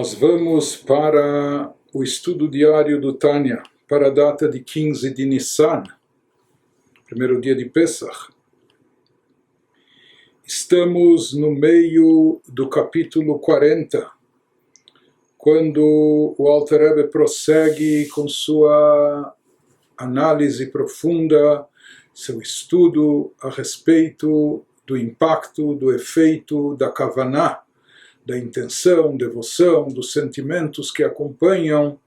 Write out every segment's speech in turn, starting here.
Nós vamos para o estudo diário do Tânia, para a data de 15 de Nissan, primeiro dia de Pesach. Estamos no meio do capítulo 40, quando o Alter Rebbe prossegue com sua análise profunda, seu estudo a respeito do impacto, do efeito da Kavaná, da intenção, devoção, dos sentimentos que acompanham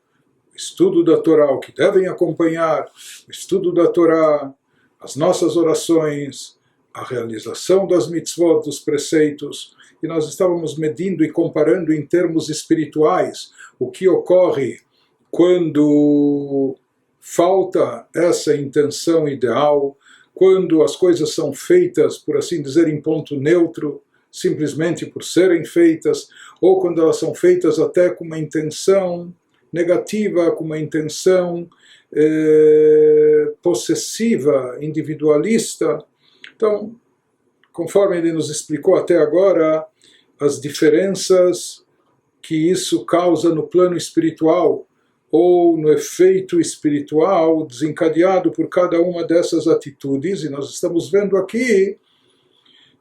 o estudo da Torá, o que devem acompanhar o estudo da Torá, as nossas orações, a realização das mitzvot, dos preceitos. E nós estávamos medindo e comparando em termos espirituais o que ocorre quando falta essa intenção ideal, quando as coisas são feitas, por assim dizer, em ponto neutro, simplesmente por serem feitas, ou quando elas são feitas até com uma intenção negativa, com uma intenção possessiva, individualista. Então, conforme ele nos explicou até agora, as diferenças que isso causa no plano espiritual, ou no efeito espiritual desencadeado por cada uma dessas atitudes, e nós estamos vendo aqui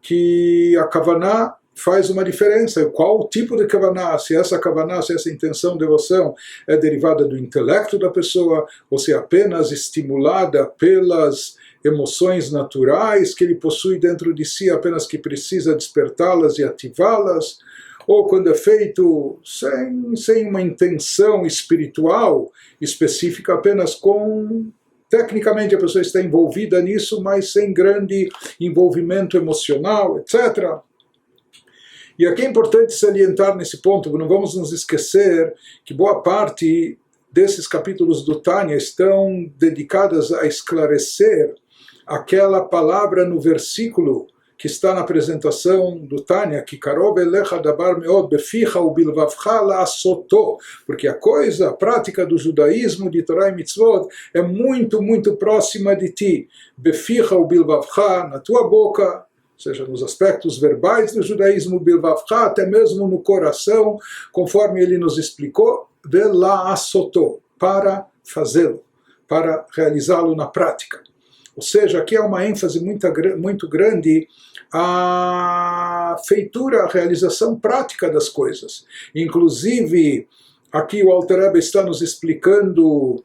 que a Kavaná faz uma diferença. Qual o tipo de Kavaná? Se essa Kavaná, se essa intenção, devoção é derivada do intelecto da pessoa, ou se é apenas estimulada pelas emoções naturais que ele possui dentro de si, apenas que precisa despertá-las e ativá-las, ou quando é feito sem uma intenção espiritual específica, apenas com... Tecnicamente a pessoa está envolvida nisso, mas sem grande envolvimento emocional, etc. E aqui é importante salientar nesse ponto, não vamos nos esquecer que boa parte desses capítulos do Tânia estão dedicadas a esclarecer aquela palavra no versículo que está na apresentação do Tânia, que karov elecha dabar meod beficha ubilvavcha la'asoto, porque a coisa, a prática do judaísmo, de Torá e Mitzvot, é muito, muito próxima de ti. Beficha ubilvavcha, na tua boca, ou seja, nos aspectos verbais do judaísmo, bilvavcha, até mesmo no coração, conforme ele nos explicou, vela'asoto, para fazê-lo, para realizá-lo na prática. Ou seja, aqui há uma ênfase muito grande à feitura, à realização prática das coisas. Inclusive, aqui o Alter Rebbe está nos explicando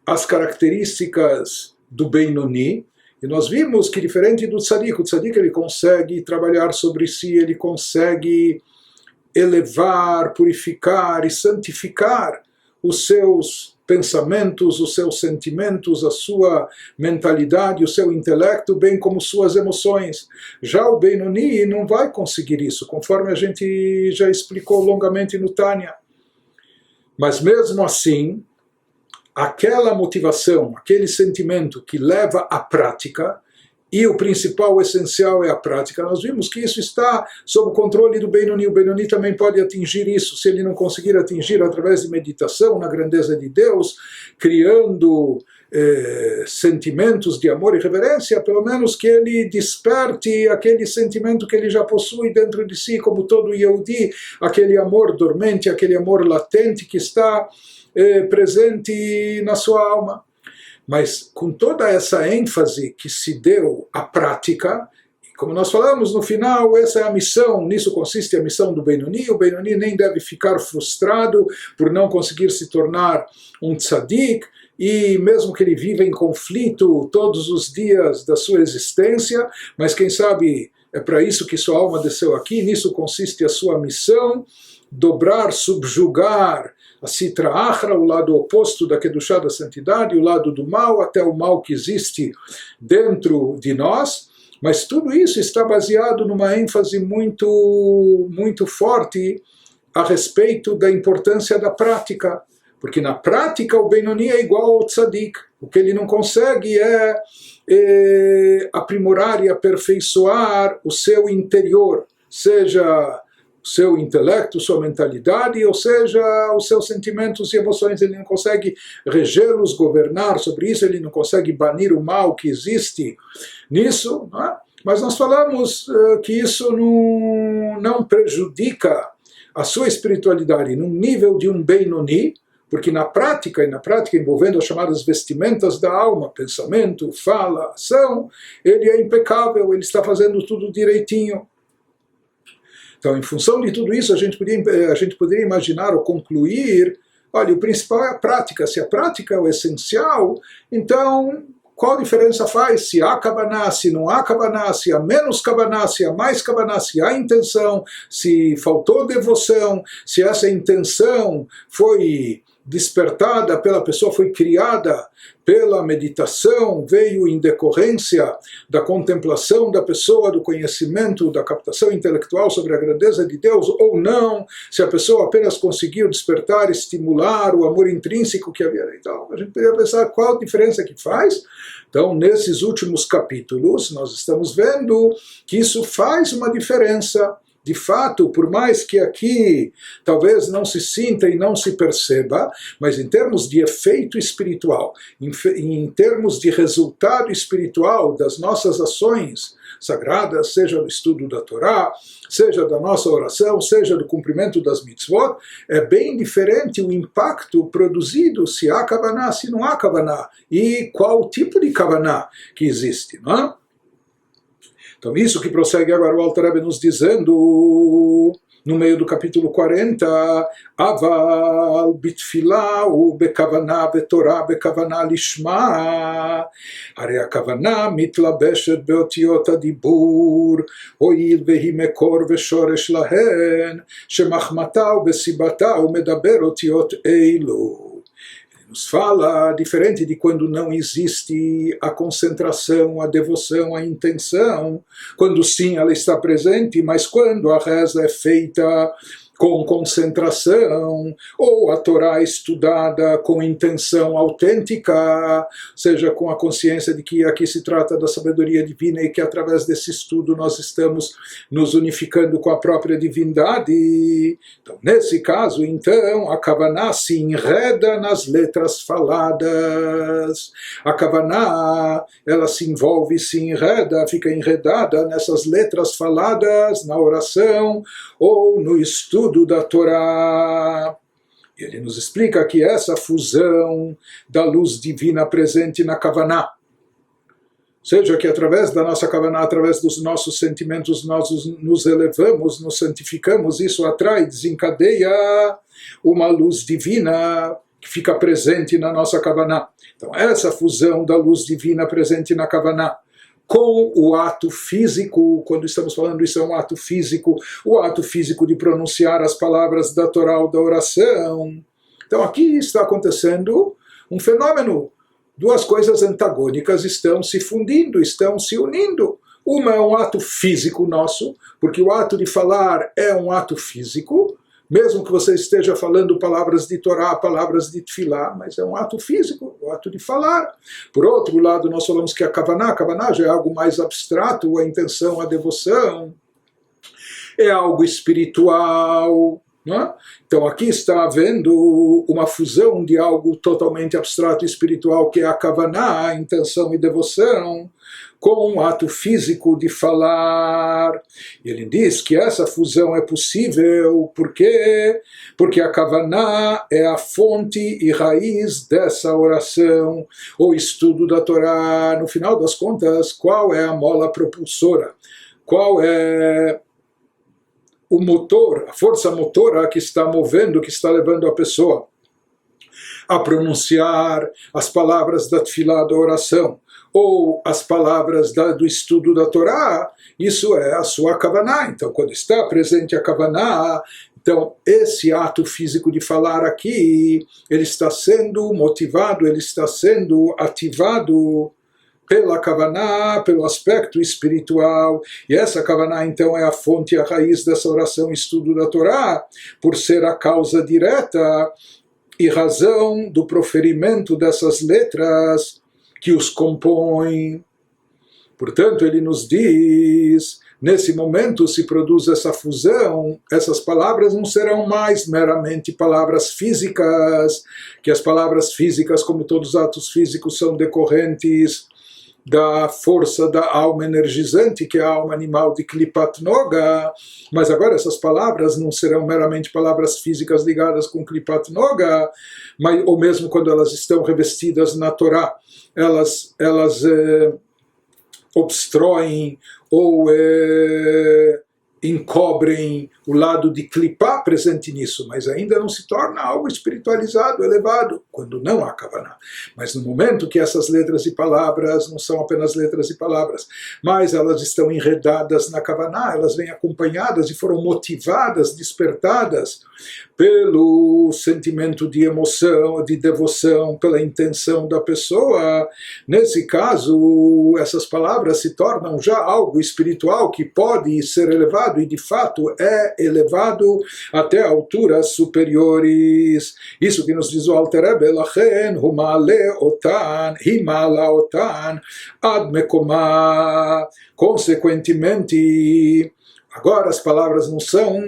as características do Beinoni, e nós vimos que, diferente do Tzadik, o Tzadik ele consegue trabalhar sobre si, ele consegue elevar, purificar e santificar os seus pensamentos, os seus sentimentos, a sua mentalidade, o seu intelecto, bem como suas emoções. Já o Beinoni não vai conseguir isso, conforme a gente já explicou longamente no Tânia. Mas mesmo assim, aquela motivação, aquele sentimento que leva à prática, e o principal, o essencial é a prática, nós vimos que isso está sob o controle do Beinoni. O Beinoni também pode atingir isso, se ele não conseguir atingir através de meditação na grandeza de Deus, criando sentimentos de amor e reverência, pelo menos que ele desperte aquele sentimento que ele já possui dentro de si, como todo Yehudi, aquele amor dormente, aquele amor latente que está presente na sua alma. Mas com toda essa ênfase que se deu à prática, como nós falamos no final, essa é a missão, nisso consiste a missão do Beinoni. O Beinoni nem deve ficar frustrado por não conseguir se tornar um tzadik, e mesmo que ele viva em conflito todos os dias da sua existência, mas quem sabe é para isso que sua alma desceu aqui, nisso consiste a sua missão, dobrar, subjugar a Sitra Achra, o lado oposto da Kedushá, da santidade, o lado do mal, até o mal que existe dentro de nós, mas tudo isso está baseado numa ênfase muito, muito forte a respeito da importância da prática, porque na prática o Beinoni é igual ao Tzadik. O que ele não consegue é aprimorar e aperfeiçoar o seu interior, seja o seu intelecto, sua mentalidade, ou seja, os seus sentimentos e emoções. Ele não consegue regê-los, governar sobre isso, ele não consegue banir o mal que existe nisso, não é? Mas nós falamos que isso não prejudica a sua espiritualidade num nível de um Benoni, porque na prática envolvendo as chamadas vestimentas da alma, pensamento, fala, ação, ele é impecável, ele está fazendo tudo direitinho. Então, em função de tudo isso, a gente poderia imaginar ou concluir, olha, o principal é a prática. Se a prática é o essencial, então qual diferença faz se há kavaná, se não há kavaná, se há menos kavaná, se há mais kavaná, se há intenção, se faltou devoção, se essa intenção foi despertada pela pessoa, foi criada pela meditação, veio em decorrência da contemplação da pessoa, do conhecimento, da captação intelectual sobre a grandeza de Deus, ou não, se a pessoa apenas conseguiu despertar, estimular o amor intrínseco que havia. Então, a gente poderia pensar qual a diferença que faz. Então, nesses últimos capítulos, nós estamos vendo que isso faz uma diferença. De fato, por mais que aqui talvez não se sinta e não se perceba, mas em termos de efeito espiritual, em termos de resultado espiritual das nossas ações sagradas, seja do estudo da Torá, seja da nossa oração, seja do cumprimento das mitzvot, é bem diferente o impacto produzido se há kavaná, se não há kavaná, e qual tipo de kavaná que existe, não é? Então isso que prossegue agora o Alter Rebbe nos dizendo, no meio do capítulo 40, Aval bitfilah bekavaná betorá bekavaná lishma, הרי הכוונה מתלבשת באותיות הדיבור, הואיל והיא מקור ושורש להן, שמחמתה ובסיבתה ומדבר אותיות אלו. Nos fala, diferente de quando não existe a concentração, a devoção, a intenção, quando sim ela está presente, mas quando a reza é feita com concentração, ou a Torá estudada com intenção autêntica, seja com a consciência de que aqui se trata da sabedoria divina e que através desse estudo nós estamos nos unificando com a própria divindade. Então, nesse caso, então, a Kavaná se enreda nas letras faladas. A Kavaná, ela se envolve, se enreda, fica enredada nessas letras faladas, na oração ou no estudo da Torá. Ele nos explica que essa fusão da luz divina presente na Kavaná, seja que através da nossa Kavaná, através dos nossos sentimentos, nós nos elevamos, nos santificamos, isso atrai, desencadeia uma luz divina que fica presente na nossa Kavaná. Então essa fusão da luz divina presente na Kavaná com o ato físico, quando estamos falando isso é um ato físico, o ato físico de pronunciar as palavras da Torá ou da oração. Então aqui está acontecendo um fenômeno. Duas coisas antagônicas estão se fundindo, estão se unindo. Uma é um ato físico nosso, porque o ato de falar é um ato físico, mesmo que você esteja falando palavras de Torá, palavras de Tfilá, mas é um ato físico, o ato de falar. Por outro lado, nós falamos que a Kavaná já é algo mais abstrato, a intenção, a devoção, é algo espiritual. Não é? Então aqui está havendo uma fusão de algo totalmente abstrato e espiritual, que é a Kavaná, a intenção e devoção, com um ato físico de falar. E ele diz que essa fusão é possível porque a Kavaná é a fonte e raiz dessa oração, ou estudo da Torá. No final das contas, qual é a mola propulsora? Qual é o motor, a força motora que está movendo, que está levando a pessoa a pronunciar as palavras da Tfilá, da oração, ou as palavras do estudo da Torá? Isso é a sua Kavaná. Então, quando está presente a Kavaná, então esse ato físico de falar aqui, ele está sendo motivado, ele está sendo ativado pela Kavaná, pelo aspecto espiritual. E essa Kavaná, então, é a fonte e a raiz dessa oração, estudo da Torá, por ser a causa direta e razão do proferimento dessas letras que os compõem. Portanto, ele nos diz, nesse momento se produz essa fusão, essas palavras não serão mais meramente palavras físicas, que as palavras físicas, como todos os atos físicos, são decorrentes da força da alma energizante, que é a alma animal de Klipat Noga, mas agora essas palavras não serão meramente palavras físicas ligadas com Klipat Noga, mas, ou mesmo quando elas estão revestidas na Torá, elas obstroem ou encobrem o lado de Klipá presente nisso, mas ainda não se torna algo espiritualizado, elevado, quando não há Kavaná. Mas no momento que essas letras e palavras não são apenas letras e palavras, mas elas estão enredadas na Kavaná, elas vêm acompanhadas e foram motivadas, despertadas pelo sentimento de emoção, de devoção, pela intenção da pessoa. Nesse caso, essas palavras se tornam já algo espiritual que pode ser elevado e de fato é elevado até alturas superiores. Isso que nos diz o Alter Rebbe, Lachen humale otan, himala otan, ad mekomá. Consequentemente, agora as palavras não são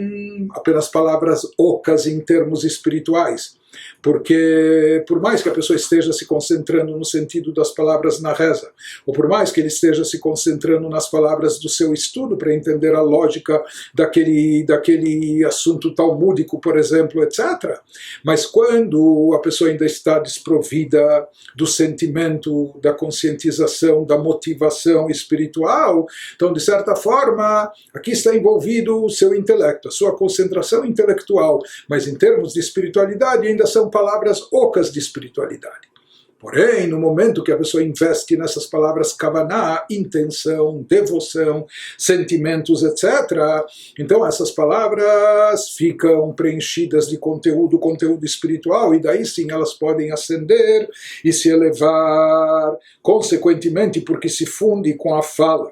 apenas palavras ocas em termos espirituais, porque por mais que a pessoa esteja se concentrando no sentido das palavras na reza, ou por mais que ele esteja se concentrando nas palavras do seu estudo para entender a lógica daquele assunto talmúdico, por exemplo, etc., mas quando a pessoa ainda está desprovida do sentimento, da conscientização, da motivação espiritual, então, de certa forma, aqui está envolvido o seu intelecto, a sua concentração intelectual, mas em termos de espiritualidade ainda são palavras ocas de espiritualidade. Porém, no momento que a pessoa investe nessas palavras kavaná, intenção, devoção, sentimentos, etc., então essas palavras ficam preenchidas de conteúdo espiritual, e daí sim elas podem ascender e se elevar, consequentemente, porque se funde com a fala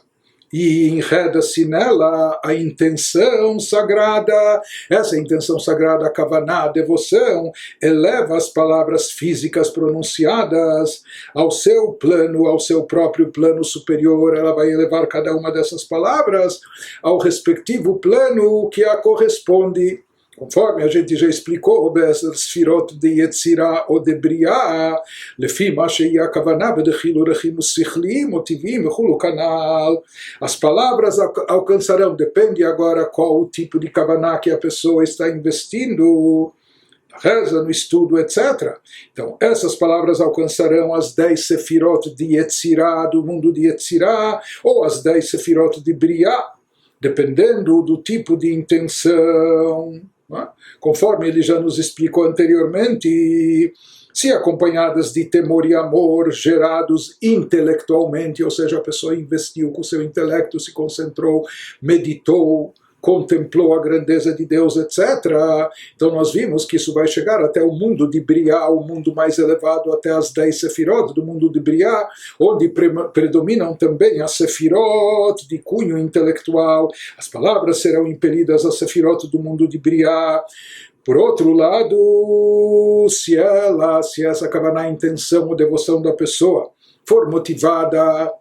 e enreda-se nela a intenção sagrada. Essa intenção sagrada, a kavaná, a devoção, eleva as palavras físicas pronunciadas ao seu plano, ao seu próprio plano superior. Ela vai elevar cada uma dessas palavras ao respectivo plano que a corresponde. Conforme a gente já explicou, Sfirot de Yetzirah ou de Briah, Lefi ma sheia הכוונה בדחילו רחים ושכליים או טבעיים וכולו כנ"ל. As palavras alcançarão, depende agora qual o tipo de kavaná que a pessoa está investindo, na reza, no estudo, etc. Então, essas palavras alcançarão as 10 Sefirot de Yetzirah, do mundo de Yetzirah, ou as 10 Sefirot de Briah, dependendo do tipo de intenção. Conforme ele já nos explicou anteriormente, se acompanhadas de temor e amor gerados intelectualmente, ou seja, a pessoa investiu com o seu intelecto, se concentrou, meditou, contemplou a grandeza de Deus, etc. Então nós vimos que isso vai chegar até o mundo de Briah, o mundo mais elevado, até as 10 Sefirot do mundo de Briah, onde predominam também as Sefirot de cunho intelectual. As palavras serão impelidas às Sefirot do mundo de Briah. Por outro lado, se essa kavaná, intenção ou devoção da pessoa for motivada,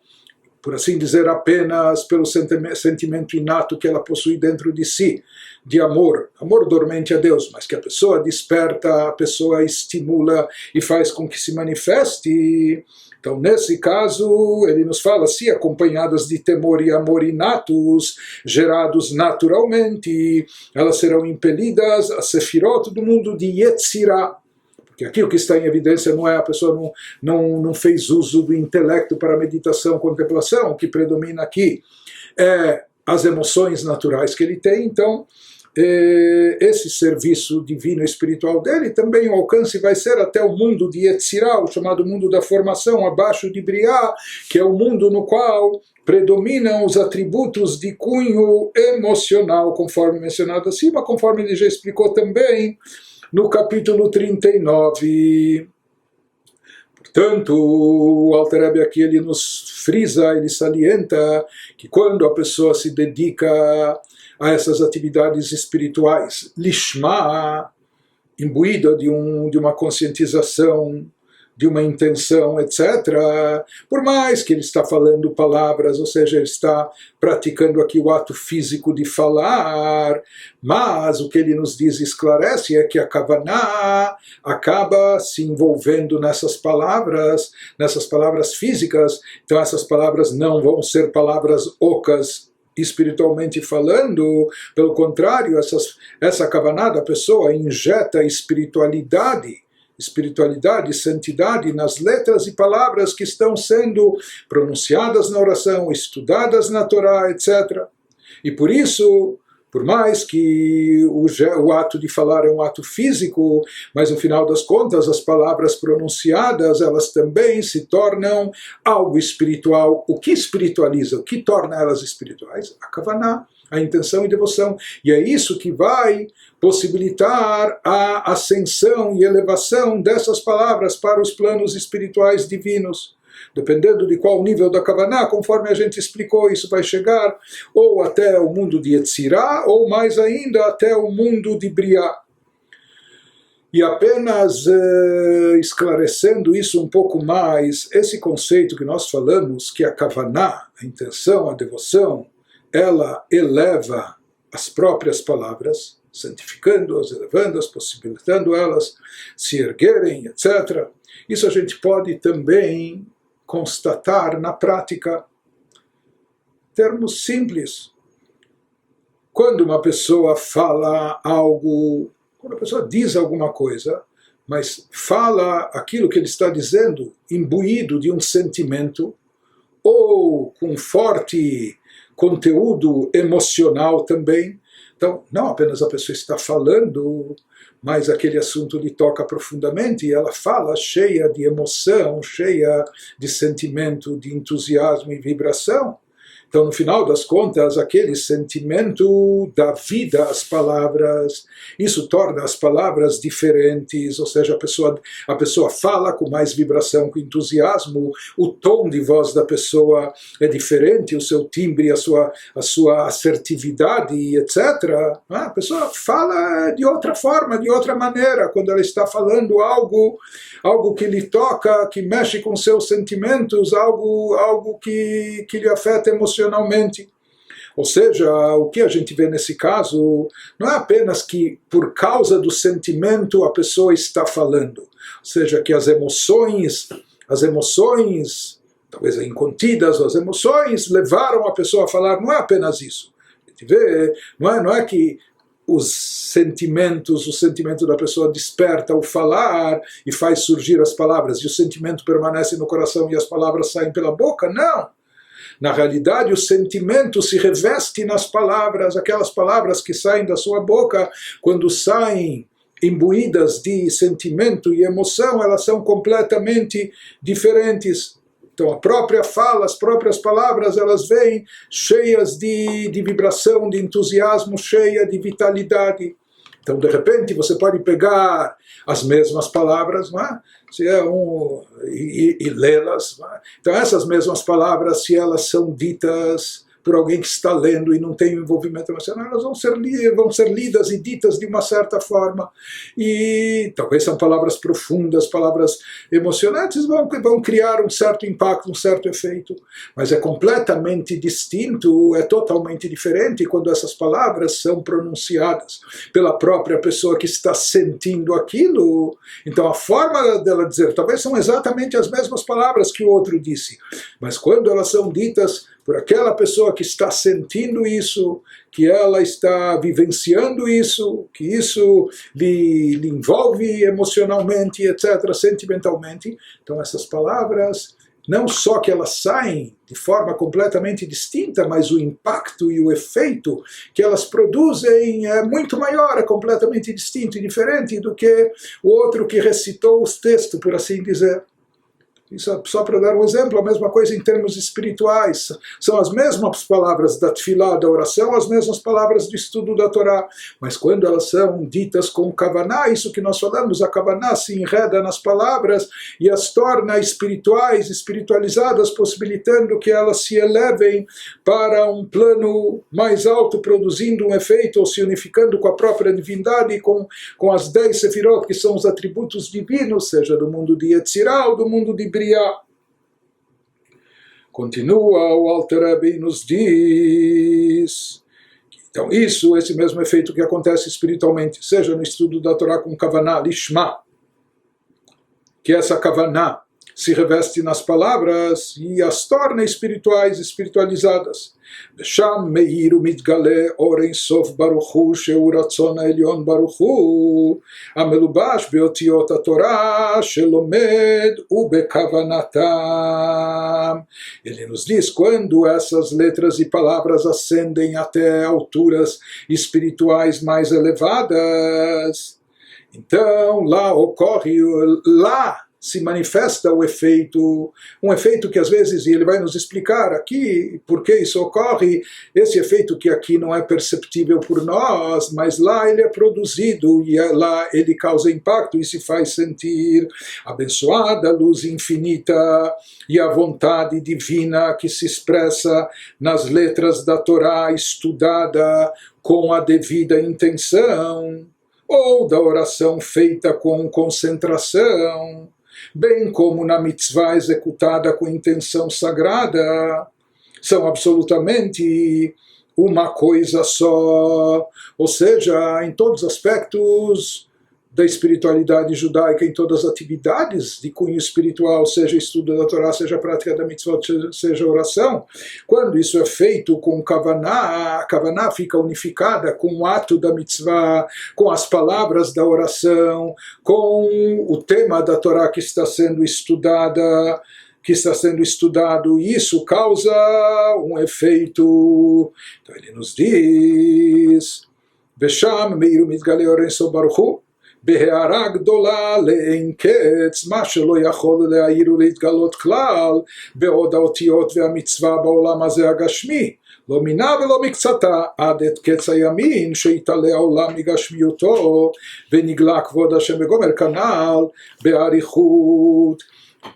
por assim dizer, apenas pelo sentimento inato que ela possui dentro de si, de amor dormente a Deus, mas que a pessoa desperta, a pessoa estimula e faz com que se manifeste. Então, nesse caso, ele nos fala, se acompanhadas de temor e amor inatos, gerados naturalmente, elas serão impelidas a Sefirot do mundo de Yetzirah. Porque aqui o que está em evidência não é a pessoa não fez uso do intelecto para meditação, contemplação. O que predomina aqui é as emoções naturais que ele tem. Então, esse serviço divino espiritual dele também o alcance vai ser até o mundo de Yetzirah, o chamado mundo da formação, abaixo de Briah, que é o mundo no qual predominam os atributos de cunho emocional, conforme mencionado acima, conforme ele já explicou também no capítulo 39. Portanto, o Alter Rebbe aqui ele nos frisa, ele salienta que quando a pessoa se dedica a essas atividades espirituais, lishma, imbuída de uma conscientização de uma intenção, etc., por mais que ele está falando palavras, ou seja, ele está praticando aqui o ato físico de falar, mas o que ele nos diz e esclarece é que a Kavaná acaba se envolvendo nessas palavras físicas, então essas palavras não vão ser palavras ocas, espiritualmente falando, pelo contrário, essa Kavaná da pessoa injeta espiritualidade, santidade nas letras e palavras que estão sendo pronunciadas na oração, estudadas na Torá, etc. E por isso, por mais que o ato de falar é um ato físico, mas no final das contas as palavras pronunciadas, elas também se tornam algo espiritual. O que espiritualiza? O que torna elas espirituais? A Kavaná, a intenção e devoção. E é isso que vai possibilitar a ascensão e elevação dessas palavras para os planos espirituais divinos. Dependendo de qual nível da Kavaná, conforme a gente explicou, isso vai chegar ou até o mundo de Yetzirah, ou mais ainda até o mundo de Briá. E apenas esclarecendo isso um pouco mais, esse conceito que nós falamos, que a Kavaná, a intenção, a devoção, ela eleva as próprias palavras, santificando-as, elevando-as, possibilitando elas se erguerem, etc. Isso a gente pode também constatar na prática. Termos simples. Quando uma pessoa fala algo, quando a pessoa diz alguma coisa, mas fala aquilo que ele está dizendo imbuído de um sentimento, ou com forte conteúdo emocional também. Então, não apenas a pessoa está falando, mas aquele assunto lhe toca profundamente, e ela fala cheia de emoção, cheia de sentimento, de entusiasmo e vibração. Então, no final das contas, aquele sentimento dá vida às palavras, isso torna as palavras diferentes, ou seja, a pessoa fala com mais vibração, com entusiasmo, o tom de voz da pessoa é diferente, o seu timbre, a sua assertividade, etc. A pessoa fala de outra forma, de outra maneira, quando ela está falando algo que lhe toca, que mexe com seus sentimentos, algo que lhe afeta emocionalmente. Ou seja, o que a gente vê nesse caso não é apenas que por causa do sentimento a pessoa está falando, ou seja, que as emoções, talvez incontidas, as emoções levaram a pessoa a falar, não é apenas isso. A gente vê, não é que o sentimento da pessoa desperta o falar e faz surgir as palavras, e o sentimento permanece no coração e as palavras saem pela boca, não. Na realidade, o sentimento se reveste nas palavras, aquelas palavras que saem da sua boca, quando saem imbuídas de sentimento e emoção, elas são completamente diferentes. Então, a própria fala, as próprias palavras, elas vêm cheias de vibração, de entusiasmo, cheia de vitalidade. Então, de repente, você pode pegar as mesmas palavras, não é? E lê-las. Não é? Então, essas mesmas palavras, se elas são ditas por alguém que está lendo e não tem um envolvimento emocional, elas vão ser lidas e ditas de uma certa forma. E talvez são palavras profundas, palavras emocionantes, vão criar um certo impacto, um certo efeito. Mas é completamente distinto, é totalmente diferente quando essas palavras são pronunciadas pela própria pessoa que está sentindo aquilo. Então a forma dela dizer, talvez são exatamente as mesmas palavras que o outro disse, mas quando elas são ditas por aquela pessoa que está sentindo isso, que ela está vivenciando isso, que isso lhe envolve emocionalmente, etc., sentimentalmente. Então essas palavras, não só que elas saem de forma completamente distinta, mas o impacto e o efeito que elas produzem é muito maior, é completamente distinto e diferente do que o outro que recitou os textos, por assim dizer. Isso é só para dar um exemplo, a mesma coisa em termos espirituais. São as mesmas palavras da tefilá, da oração, as mesmas palavras do estudo da Torá. Mas quando elas são ditas com kavaná, isso que nós falamos, a kavaná se enreda nas palavras e as torna espirituais, espiritualizadas, possibilitando que elas se elevem para um plano mais alto, produzindo um efeito, ou se unificando com a própria divindade, com as 10 sefirot, que são os atributos divinos, seja do mundo de Yetzirah ou do mundo de Briá. Continua o Alter Rebbe e nos diz, então esse mesmo efeito que acontece espiritualmente, seja no estudo da Torá com Kavaná, Lishma, que essa Kavaná se reveste nas palavras e as torna espirituais, espiritualizadas. Sham meir umitgale or ein sof baruch hu sheu ratzon ha'elyon baruch hu amelubash beotiot haTorah shelomed ubekavanatam. Ele nos diz, quando essas letras e palavras ascendem até alturas espirituais mais elevadas, então lá se manifesta o efeito, um efeito que às vezes, e ele vai nos explicar aqui por que isso ocorre, esse efeito que aqui não é perceptível por nós, mas lá ele é produzido e lá ele causa impacto e se faz sentir abençoada a luz infinita e a vontade divina que se expressa nas letras da Torá estudada com a devida intenção, ou da oração feita com concentração, bem como na mitzvah executada com intenção sagrada, são absolutamente uma coisa só, ou seja, em todos os aspectos da espiritualidade judaica, em todas as atividades de cunho espiritual, seja estudo da Torá, seja prática da mitzvah, seja oração, quando isso é feito com kavaná, a kavaná fica unificada com o ato da mitzvah, com as palavras da oração, com o tema da Torá que está sendo estudado, e isso causa um efeito. Então ele nos diz, Vesham meiru mitgale or ein sof baruch hu בהערה גדולה לאין קץ, מה שלא יכול להעיר ולהתגלות כלל, בעוד האותיות והמצווה בעולם הזה הגשמי, לא מינה ולא מקצתה, עד את קץ הימין שיתעלה העולם מגשמיותו, ונגלה כבוד השם וגומר כנ"ל באריכות.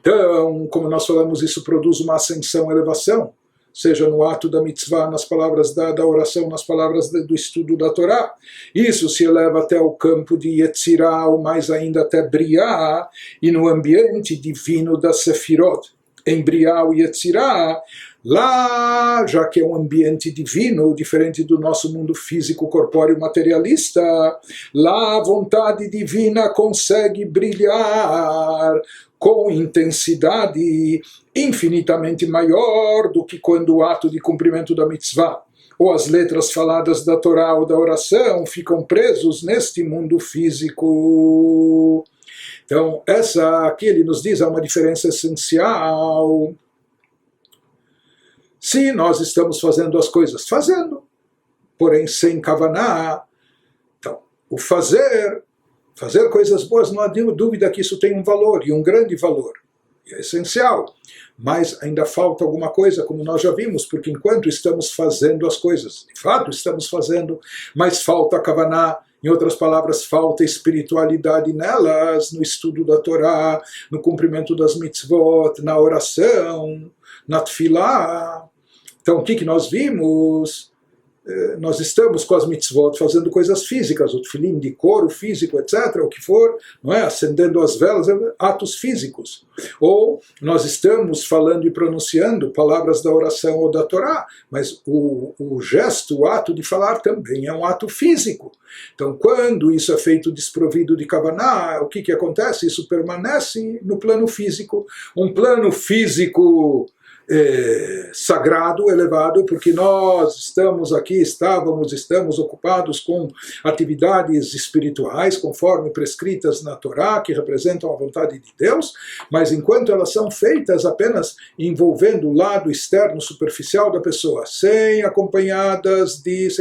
Então, como nós falamos, isso produz uma ascensão, elevação, seja no ato da mitzvah, nas palavras da oração, nas palavras do estudo da Torá. Isso se eleva até o campo de Yetzirah, ou mais ainda até Briá, e no ambiente divino da Sefirot. Em Briá e Yetzirah, lá, já que é um ambiente divino, diferente do nosso mundo físico, corpóreo, materialista, lá a vontade divina consegue brilhar com intensidade infinitamente maior do que quando o ato de cumprimento da mitzvah ou as letras faladas da Torá ou da oração ficam presos neste mundo físico. Então, essa aqui ele nos diz, há uma diferença essencial. Se nós estamos fazendo as coisas, porém sem kavaná, então, o fazer coisas boas, não há dúvida que isso tem um valor, e um grande valor, e é essencial, mas ainda falta alguma coisa, como nós já vimos, porque enquanto estamos fazendo as coisas, de fato estamos fazendo, mas falta kavaná, em outras palavras, falta espiritualidade nelas, no estudo da Torá, no cumprimento das mitzvot, na oração, na tefilá. Então o que nós vimos? Nós estamos com as mitzvot fazendo coisas físicas, o tefilim de couro físico, etc., o que for, não é? Acendendo as velas, atos físicos. Ou nós estamos falando e pronunciando palavras da oração ou da Torá, mas o gesto, o ato de falar também é um ato físico. Então, quando isso é feito desprovido de kavaná, o que acontece? Isso permanece no plano físico. Um plano físico sagrado, elevado, porque nós estamos aqui, estamos ocupados com atividades espirituais, conforme prescritas na Torá, que representam a vontade de Deus, mas enquanto elas são feitas apenas envolvendo o lado externo, superficial da pessoa, sem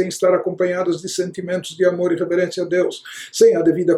estar acompanhadas de sentimentos de amor e reverência a Deus, sem a devida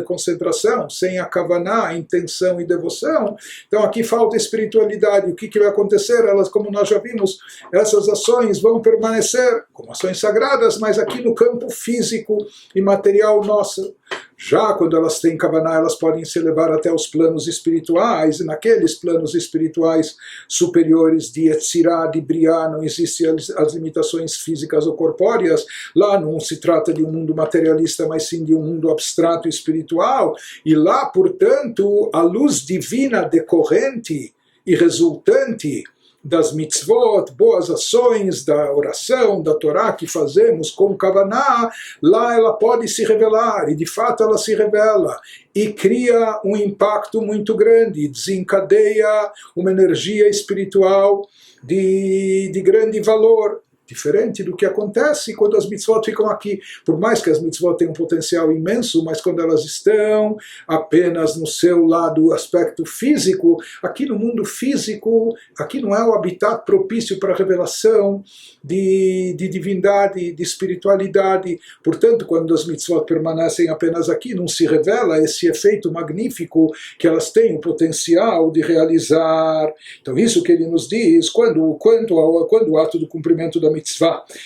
concentração, sem a kavaná, intenção e devoção, então aqui falta espiritualidade. O que vai acontecer? Elas, como nós já vimos, essas ações vão permanecer como ações sagradas, mas aqui no campo físico e material nosso. Já quando elas têm kavaná, elas podem se elevar até os planos espirituais, e naqueles planos espirituais superiores de Yetzirah, de Briá, não existem as limitações físicas ou corpóreas. Lá não se trata de um mundo materialista, mas sim de um mundo abstrato e espiritual, e lá, portanto, a luz divina decorrente e resultante das mitzvot, boas ações, da oração, da Torá que fazemos com kavaná, lá ela pode se revelar, e de fato ela se revela, e cria um impacto muito grande, desencadeia uma energia espiritual de grande valor. Diferente do que acontece quando as mitzvot ficam aqui. Por mais que as mitzvot tenham um potencial imenso, mas quando elas estão apenas no seu lado, aspecto físico, aqui no mundo físico, aqui não é o habitat propício para a revelação de divindade, de espiritualidade. Portanto, quando as mitzvot permanecem apenas aqui, não se revela esse efeito magnífico que elas têm o potencial de realizar. Então, isso que ele nos diz, quando o ato do cumprimento da mitzvah,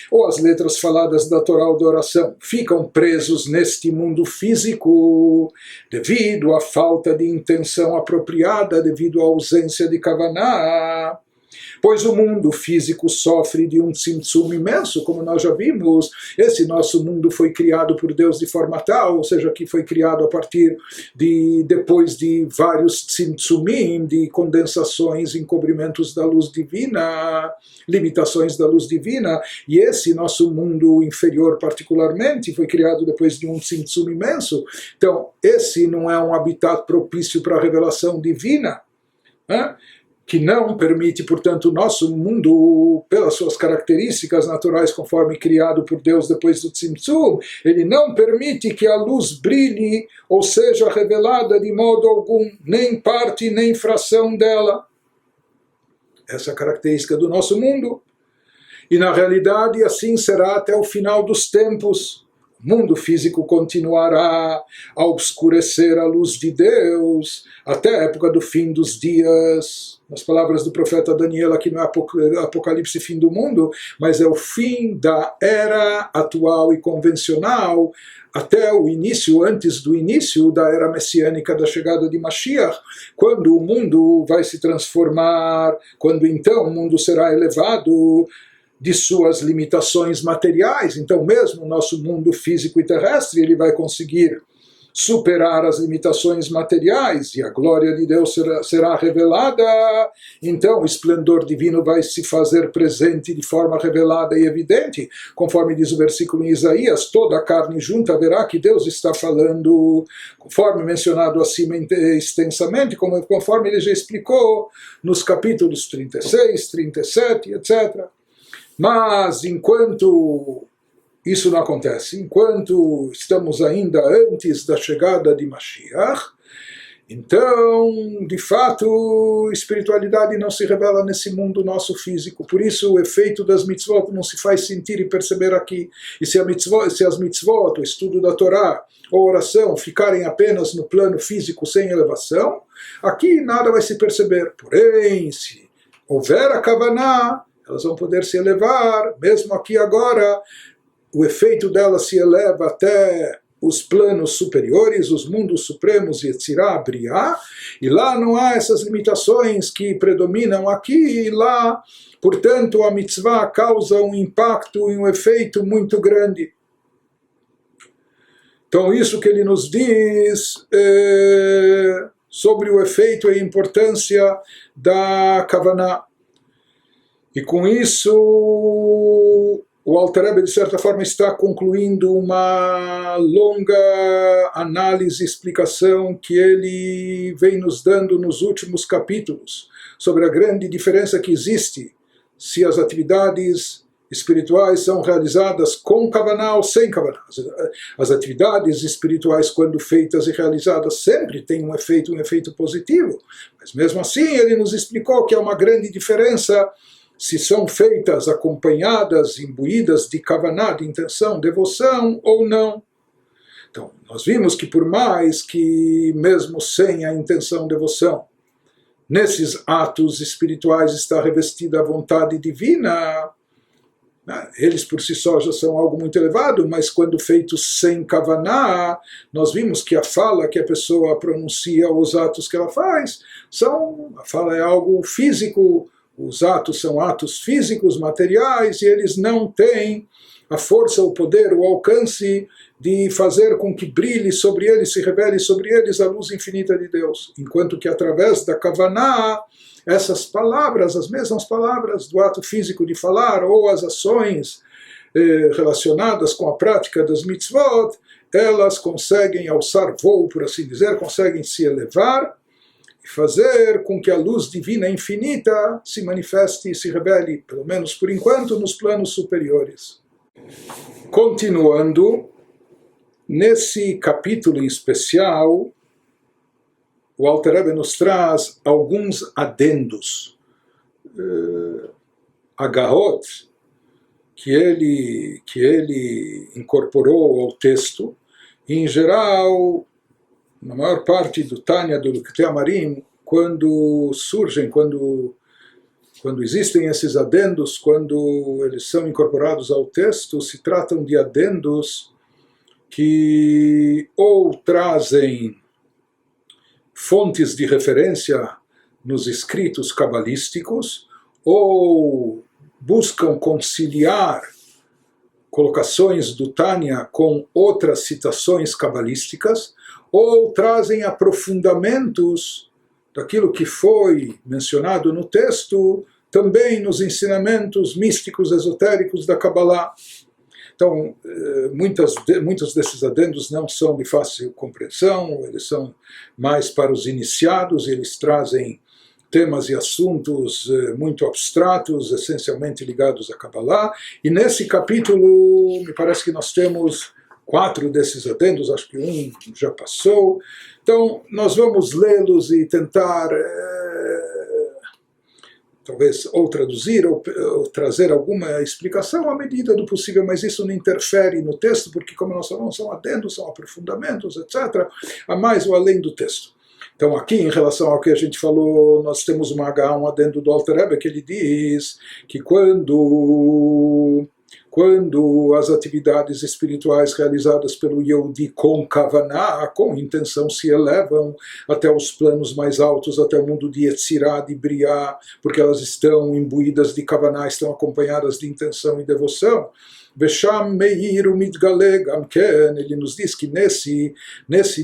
ou as letras faladas da Torá ou da oração, ficam presos neste mundo físico, devido à falta de intenção apropriada, devido à ausência de kavaná, pois o mundo físico sofre de um tzimtzum imenso, como nós já vimos. Esse nosso mundo foi criado por Deus de forma tal, ou seja, que foi criado a partir depois de vários tzimtzumim, de condensações, encobrimentos da luz divina, limitações da luz divina, e esse nosso mundo inferior particularmente foi criado depois de um tzimtzum imenso. Então, esse não é um habitat propício para a revelação divina, né? Que não permite, portanto, o nosso mundo, pelas suas características naturais, conforme criado por Deus depois do Tzimtzum, ele não permite que a luz brilhe ou seja revelada de modo algum, nem parte nem fração dela. Essa é a característica do nosso mundo. E na realidade assim será até o final dos tempos. O mundo físico continuará a obscurecer a luz de Deus até a época do fim dos dias. Nas palavras do profeta Daniel, aqui não é Apocalipse fim do mundo, mas é o fim da era atual e convencional, até o início, antes do início da era messiânica da chegada de Mashiach, quando o mundo vai se transformar, quando então o mundo será elevado de suas limitações materiais. Então mesmo o nosso mundo físico e terrestre ele vai conseguir superar as limitações materiais, e a glória de Deus será revelada. Então o esplendor divino vai se fazer presente de forma revelada e evidente, conforme diz o versículo em Isaías: toda a carne junta verá que Deus está falando, conforme mencionado acima extensamente, conforme ele já explicou nos capítulos 36, 37, etc. Mas enquanto isso não acontece, enquanto estamos ainda antes da chegada de Mashiach, então, de fato, espiritualidade não se revela nesse mundo nosso físico. Por isso o efeito das mitzvot não se faz sentir e perceber aqui. E se as mitzvot, o estudo da Torá ou oração, ficarem apenas no plano físico sem elevação, aqui nada vai se perceber. Porém, se houver a kavaná, elas vão poder se elevar, mesmo aqui agora. O efeito dela se eleva até os planos superiores, os mundos supremos, Yetzirah, Briá, e lá não há essas limitações que predominam aqui e lá. Portanto, a mitzvah causa um impacto e um efeito muito grande. Então, isso que ele nos diz sobre o efeito e a importância da kavaná. E com isso, o Alter Rebbe, de certa forma, está concluindo uma longa análise e explicação que ele vem nos dando nos últimos capítulos sobre a grande diferença que existe se as atividades espirituais são realizadas com Kavaná ou sem Kavaná. As atividades espirituais, quando feitas e realizadas, sempre têm um efeito positivo. Mas mesmo assim, ele nos explicou que há uma grande diferença se são feitas acompanhadas, imbuídas de Kavaná, de intenção, devoção ou não. Então, nós vimos que por mais que, mesmo sem a intenção, devoção, nesses atos espirituais está revestida a vontade divina, eles por si só já são algo muito elevado, mas quando feitos sem Kavaná, nós vimos que a fala que a pessoa pronuncia, os atos que ela faz, a fala é algo físico, os atos são atos físicos, materiais, e eles não têm a força, o poder, o alcance de fazer com que brilhe sobre eles, se revele sobre eles a luz infinita de Deus. Enquanto que através da Kavaná, essas palavras, as mesmas palavras do ato físico de falar, ou as ações relacionadas com a prática das mitzvot, elas conseguem alçar voo, por assim dizer, conseguem se elevar e fazer com que a luz divina infinita se manifeste e se revele, pelo menos por enquanto, nos planos superiores. Continuando, nesse capítulo em especial, o Alter Rebbe nos traz alguns adendos, agarrot, que ele incorporou ao texto, e em geral, na maior parte do Tânia, do Likutei Amarim, quando existem esses adendos, quando eles são incorporados ao texto, se tratam de adendos que ou trazem fontes de referência nos escritos cabalísticos, ou buscam conciliar colocações do Tânia com outras citações cabalísticas, ou trazem aprofundamentos daquilo que foi mencionado no texto, também nos ensinamentos místicos, esotéricos da Kabbalah. Então, muitos desses adendos não são de fácil compreensão, eles são mais para os iniciados, eles trazem temas e assuntos muito abstratos, essencialmente ligados à Kabbalah, e nesse capítulo, me parece que nós temos 4 desses adendos, acho que um já passou, então nós vamos lê-los e tentar talvez ou traduzir ou trazer alguma explicação à medida do possível, mas isso não interfere no texto, porque como nós falamos, são adendos, são aprofundamentos, etc., a mais ou além do texto. Então aqui, em relação ao que a gente falou, nós temos um adendo do Alter Rebbe, que ele diz que quando as atividades espirituais realizadas pelo Yehudi com Kavaná, com intenção, se elevam até os planos mais altos, até o mundo de Yetzirah, de Briah, porque elas estão imbuídas de Kavaná, estão acompanhadas de intenção e devoção. Vesham meir umitgale gam ken, ele nos diz que nesse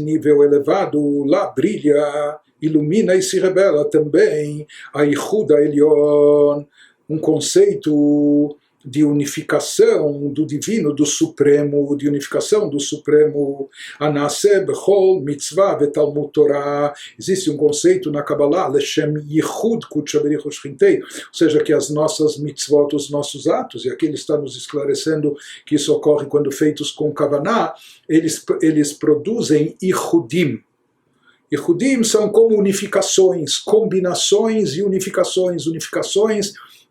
nível elevado, lá brilha, ilumina e se revela também a Yichud Elyon, um conceito de unificação do divino, do supremo, de unificação do supremo. Anaseh bechol mitzvah vetalmud Torah. Existe um conceito na Kabbalah, leshem yichud kudsha berichu shchintei, ou seja, que as nossas mitzvot, os nossos atos, e aqui ele está nos esclarecendo que isso ocorre quando feitos com Kavaná, eles produzem yichudim. Yichudim são como unificações, combinações e unificações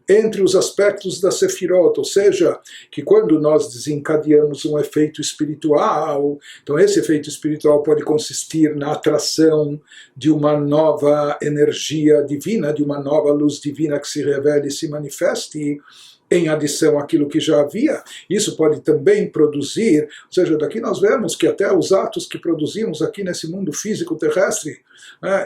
entre os aspectos da Sefirot, ou seja, que quando nós desencadeamos um efeito espiritual, então esse efeito espiritual pode consistir na atração de uma nova energia divina, de uma nova luz divina que se revele e se manifeste, em adição àquilo que já havia. Isso pode também produzir, ou seja, daqui nós vemos que até os atos que produzimos aqui nesse mundo físico terrestre,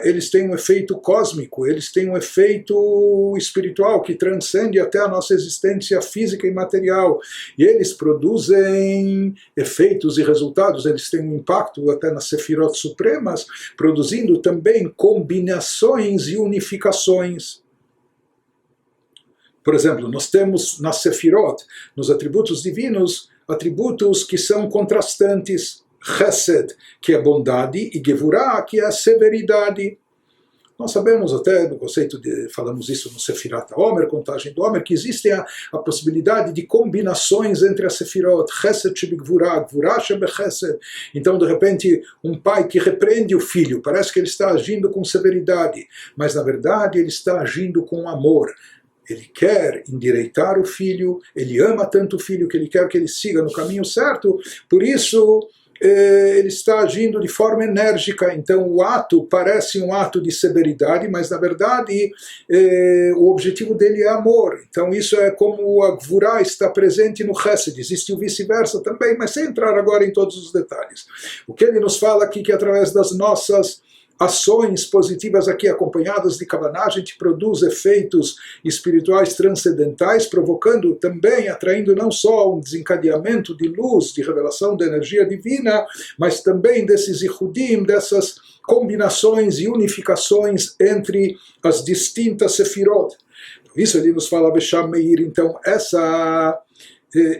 eles têm um efeito cósmico, eles têm um efeito espiritual que transcende até a nossa existência física e material. E eles produzem efeitos e resultados, eles têm um impacto até nas sefirot supremas, produzindo também combinações e unificações. Por exemplo, nós temos nas Sefirot, nos atributos divinos, atributos que são contrastantes. Chesed, que é bondade, e Gevurah, que é a severidade. Nós sabemos até do conceito de, falamos isso no Sefirat HaOmer, contagem do Homer, que existe a possibilidade de combinações entre a Sefirot, Chesed Shebigvura, Gvura Shebechesed. Então, de repente, um pai que repreende o filho, parece que ele está agindo com severidade, mas na verdade ele está agindo com amor. Ele quer endireitar o filho, ele ama tanto o filho que ele quer que ele siga no caminho certo, por isso ele está agindo de forma enérgica. Então o ato parece um ato de severidade, mas na verdade o objetivo dele é amor. Então isso é como a Gvurá está presente no Chesed. Existe o vice-versa também, mas sem entrar agora em todos os detalhes. O que ele nos fala aqui, que através das nossas ações positivas aqui acompanhadas de Kavaná, a gente produz efeitos espirituais transcendentais, provocando também, atraindo não só um desencadeamento de luz, de revelação da energia divina, mas também desses ihudim, dessas combinações e unificações entre as distintas sefirot. Isso ele nos fala Besham Meir. Então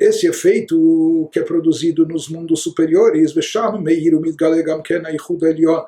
esse efeito que é produzido nos mundos superiores, Besham Meir Umidgale Gam Ken Haichud Elyon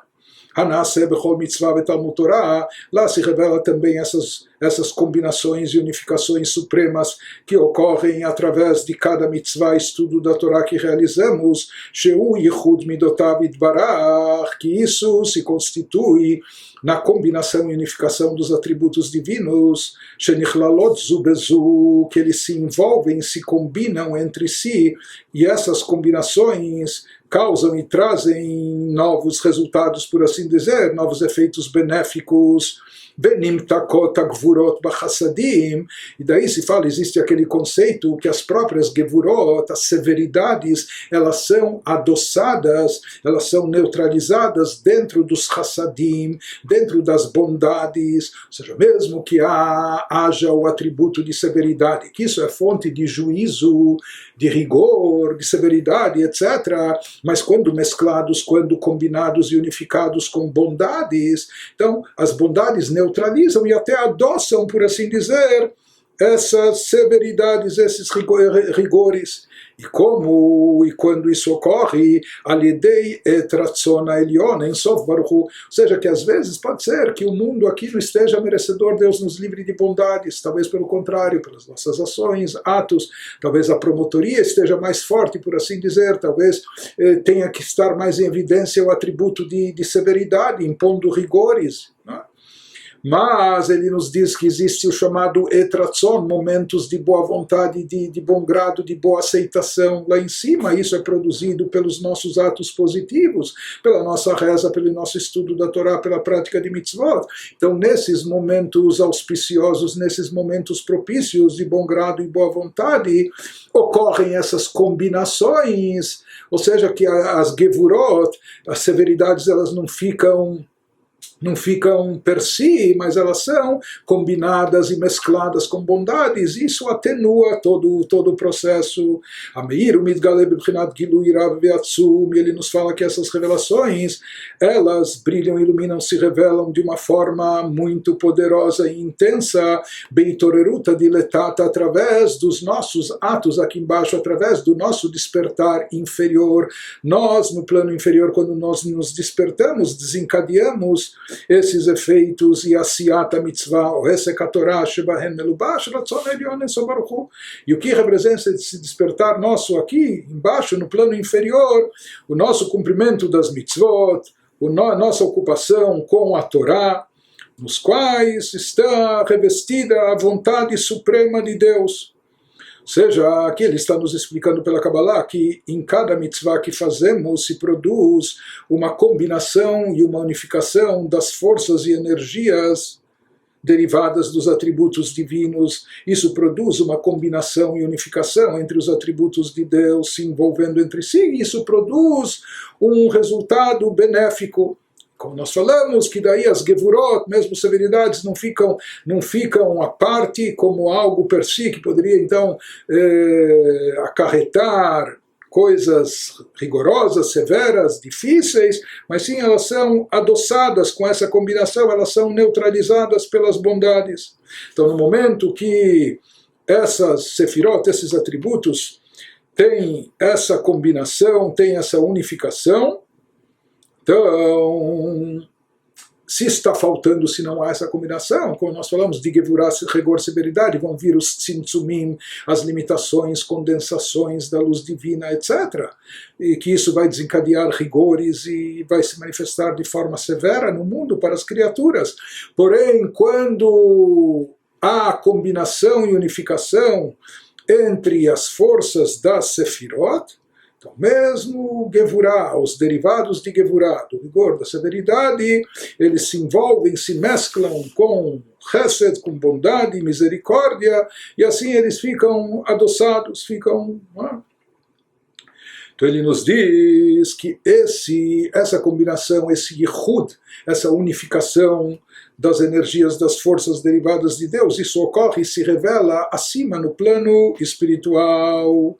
Hanase Bechol Mitzvah Betalmud Torah, lá se revela também essas combinações e unificações supremas que ocorrem através de cada mitzvah, estudo da Torá que realizamos, Sheu Yichud Midotav Itbarach, que isso se constitui na combinação e unificação dos atributos divinos, Shenichlалот Zu Bezu, que eles se envolvem, se combinam entre si, e essas combinações causam e trazem novos resultados, por assim dizer, novos efeitos benéficos. E daí se fala, existe aquele conceito que as próprias Gevurot, as severidades, elas são adoçadas, elas são neutralizadas dentro dos Hassadim, dentro das bondades, ou seja, mesmo que haja o atributo de severidade, que isso é fonte de juízo, de rigor, de severidade, etc., mas quando mesclados, quando combinados e unificados com bondades, então as bondades neutralizam e até adoçam, por assim dizer, essas severidades, esses rigores. E quando isso ocorre, Alidei et Ratzon Elyon em Sof Baruch Hu, ou seja, que às vezes pode ser que o mundo aqui não esteja merecedor, Deus nos livre de bondades, talvez pelo contrário, pelas nossas ações, atos, talvez a promotoria esteja mais forte, por assim dizer, talvez tenha que estar mais em evidência o atributo de severidade, impondo rigores, não é? Mas ele nos diz que existe o chamado etratzon, momentos de boa vontade, de bom grado, de boa aceitação lá em cima. Isso é produzido pelos nossos atos positivos, pela nossa reza, pelo nosso estudo da Torá, pela prática de mitzvot. Então, nesses momentos auspiciosos, nesses momentos propícios de bom grado e boa vontade, ocorrem essas combinações, ou seja, que as gevurot, as severidades, elas não ficam per si, mas elas são combinadas e mescladas com bondades. Isso atenua todo o processo. Ele nos fala que essas revelações, elas brilham, iluminam, se revelam de uma forma muito poderosa e intensa, beitoreruta diletata, através dos nossos atos aqui embaixo, através do nosso despertar inferior. Nós, no plano inferior, quando nós nos despertamos, desencadeamos esses efeitos e asiyata mitzvah, o hesek hatorah shebahen melubash ratzon elyon en Sof Baruch Hu. E o que representa esse despertar nosso aqui embaixo, no plano inferior, o nosso cumprimento das mitzvot, a nossa ocupação com a Torá, nos quais está revestida a vontade suprema de Deus. Ou seja, aqui ele está nos explicando pela Kabbalah que em cada mitzvah que fazemos se produz uma combinação e uma unificação das forças e energias derivadas dos atributos divinos. Isso produz uma combinação e unificação entre os atributos de Deus se envolvendo entre si. Isso produz um resultado benéfico. Como nós falamos, que daí as gevurot, mesmo severidades, não ficam à parte como algo per si, que poderia então acarretar coisas rigorosas, severas, difíceis, mas sim elas são adoçadas com essa combinação, elas são neutralizadas pelas bondades. Então, no momento que essas sefirot, esses atributos, têm essa combinação, têm essa unificação, então, se está faltando, se não há essa combinação, como nós falamos de Gevurah, rigor, severidade, vão vir os tzimtzumim, as limitações, condensações da luz divina, etc. E que isso vai desencadear rigores e vai se manifestar de forma severa no mundo para as criaturas. Porém, quando há combinação e unificação entre as forças das Sefirot, então, mesmo Gevurah, os derivados de Gevurah, do rigor, da severidade, eles se envolvem, se mesclam com Chesed, com bondade, misericórdia, e assim eles ficam adoçados, ficam... Então ele nos diz que essa combinação, esse Yichud, essa unificação das energias das forças derivadas de Deus, isso ocorre e se revela acima no plano espiritual.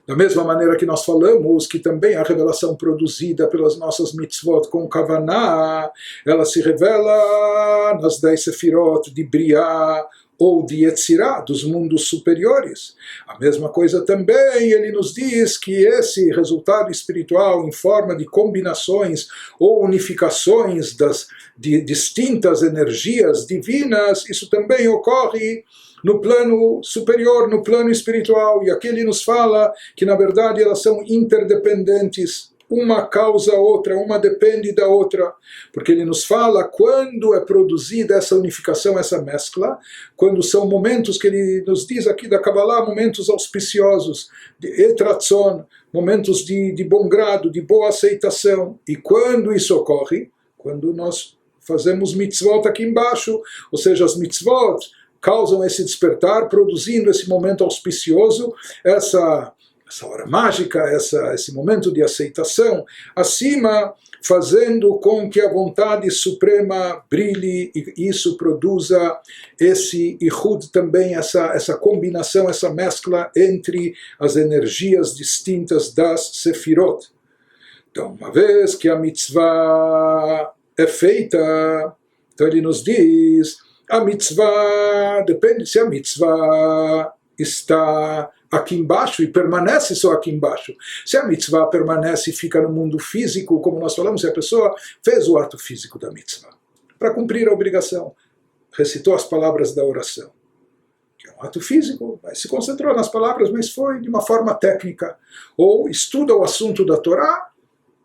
Da mesma maneira que nós falamos que também a revelação produzida pelas nossas mitzvot com Kavaná, ela se revela nas 10 sefirot de Briá ou de Yetzirá, dos mundos superiores. A mesma coisa também, ele nos diz que esse resultado espiritual em forma de combinações ou unificações de distintas energias divinas, isso também ocorre no plano superior, no plano espiritual. E aqui ele nos fala que, na verdade, elas são interdependentes. Uma causa a outra, uma depende da outra. Porque ele nos fala quando é produzida essa unificação, essa mescla, quando são momentos que ele nos diz aqui da Kabbalah, momentos auspiciosos, de etratzon, momentos de bom grado, de boa aceitação. E quando isso ocorre? Quando nós fazemos mitzvot aqui embaixo, ou seja, as mitzvot causam esse despertar, produzindo esse momento auspicioso, essa hora mágica, esse momento de aceitação, acima, fazendo com que a vontade suprema brilhe e isso produza esse Ihud também, essa combinação, essa mescla entre as energias distintas das Sefirot. Então, uma vez que a mitzvah é feita, então ele nos diz... A mitzvah, depende se a mitzvah está aqui embaixo e permanece só aqui embaixo. Se a mitzvah permanece e fica no mundo físico, como nós falamos, se a pessoa fez o ato físico da mitzvah, para cumprir a obrigação, recitou as palavras da oração, que é um ato físico, mas se concentrou nas palavras, mas foi de uma forma técnica, ou estuda o assunto da Torá,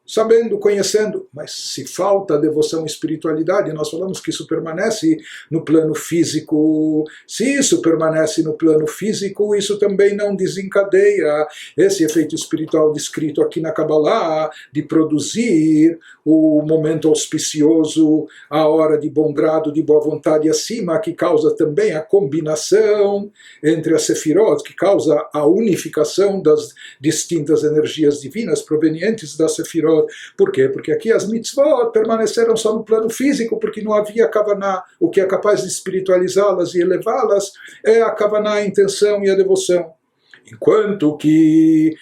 sabendo, conhecendo, mas se falta a devoção e espiritualidade, nós falamos que isso permanece no plano físico. Se isso permanece no plano físico, isso também não desencadeia esse efeito espiritual descrito aqui na Kabbalah, de produzir o momento auspicioso, a hora de bom grado, de boa vontade acima, que causa também a combinação entre as Sefirot, que causa a unificação das distintas energias divinas provenientes das Sefirot. Por quê? Porque aqui as mitzvot permaneceram só no plano físico, porque não havia kavaná. O que é capaz de espiritualizá-las e elevá-las é a kavaná, a intenção e a devoção. Enquanto que,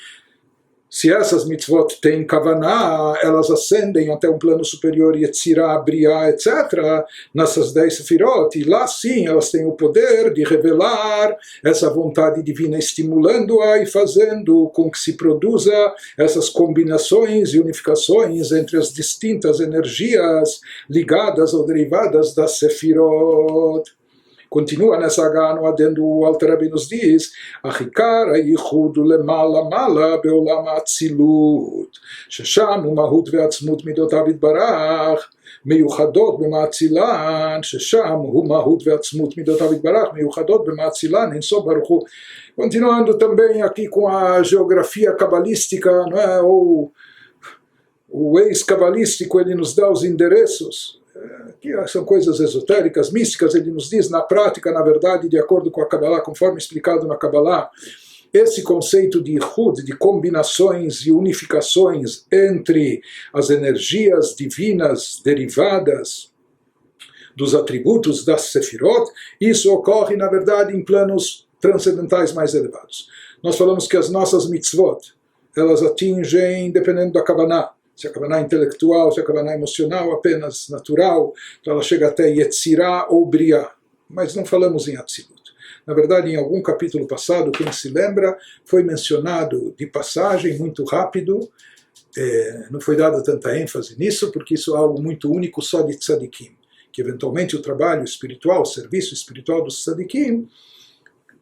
se essas mitzvot têm kavaná, elas ascendem até um plano superior, Yetzirah, Briá, etc., nessas 10 sefirot, e lá sim elas têm o poder de revelar essa vontade divina, estimulando-a e fazendo com que se produza essas combinações e unificações entre as distintas energias ligadas ou derivadas das sefirot. Continua nessa no adendo, o Alter Rebbe nos diz: Achikar hayichud lemala mala beolam ha'atzilut, shesham hu mahut ve'atzmut midotav yitbarach, מיוחדות במאצילן, ששם הוא מהות ועצמות מידותיו יתברך, מיוחדות במאצילן, אינסוף ברוך הוא. Continuando também aqui com a geografia cabalística, não é? O ex-cabalístico, ele nos dá os endereços, que são coisas esotéricas, místicas. Ele nos diz, na prática, na verdade, de acordo com a Kabbalah, conforme explicado na Kabbalah, esse conceito de Ihud, de combinações e unificações entre as energias divinas derivadas dos atributos das Sefirot, isso ocorre, na verdade, em planos transcendentais mais elevados. Nós falamos que as nossas mitzvot, elas atingem, dependendo da Kavanah, se a Kavanah é intelectual, se a Kavanah é emocional, apenas natural, então ela chega até Yetzirah ou Briá, mas não falamos em Atzilut. Na verdade, em algum capítulo passado, quem se lembra, foi mencionado de passagem, muito rápido, não foi dada tanta ênfase nisso, porque isso é algo muito único só de tzadikim, que eventualmente o trabalho espiritual, o serviço espiritual dos tzadikim,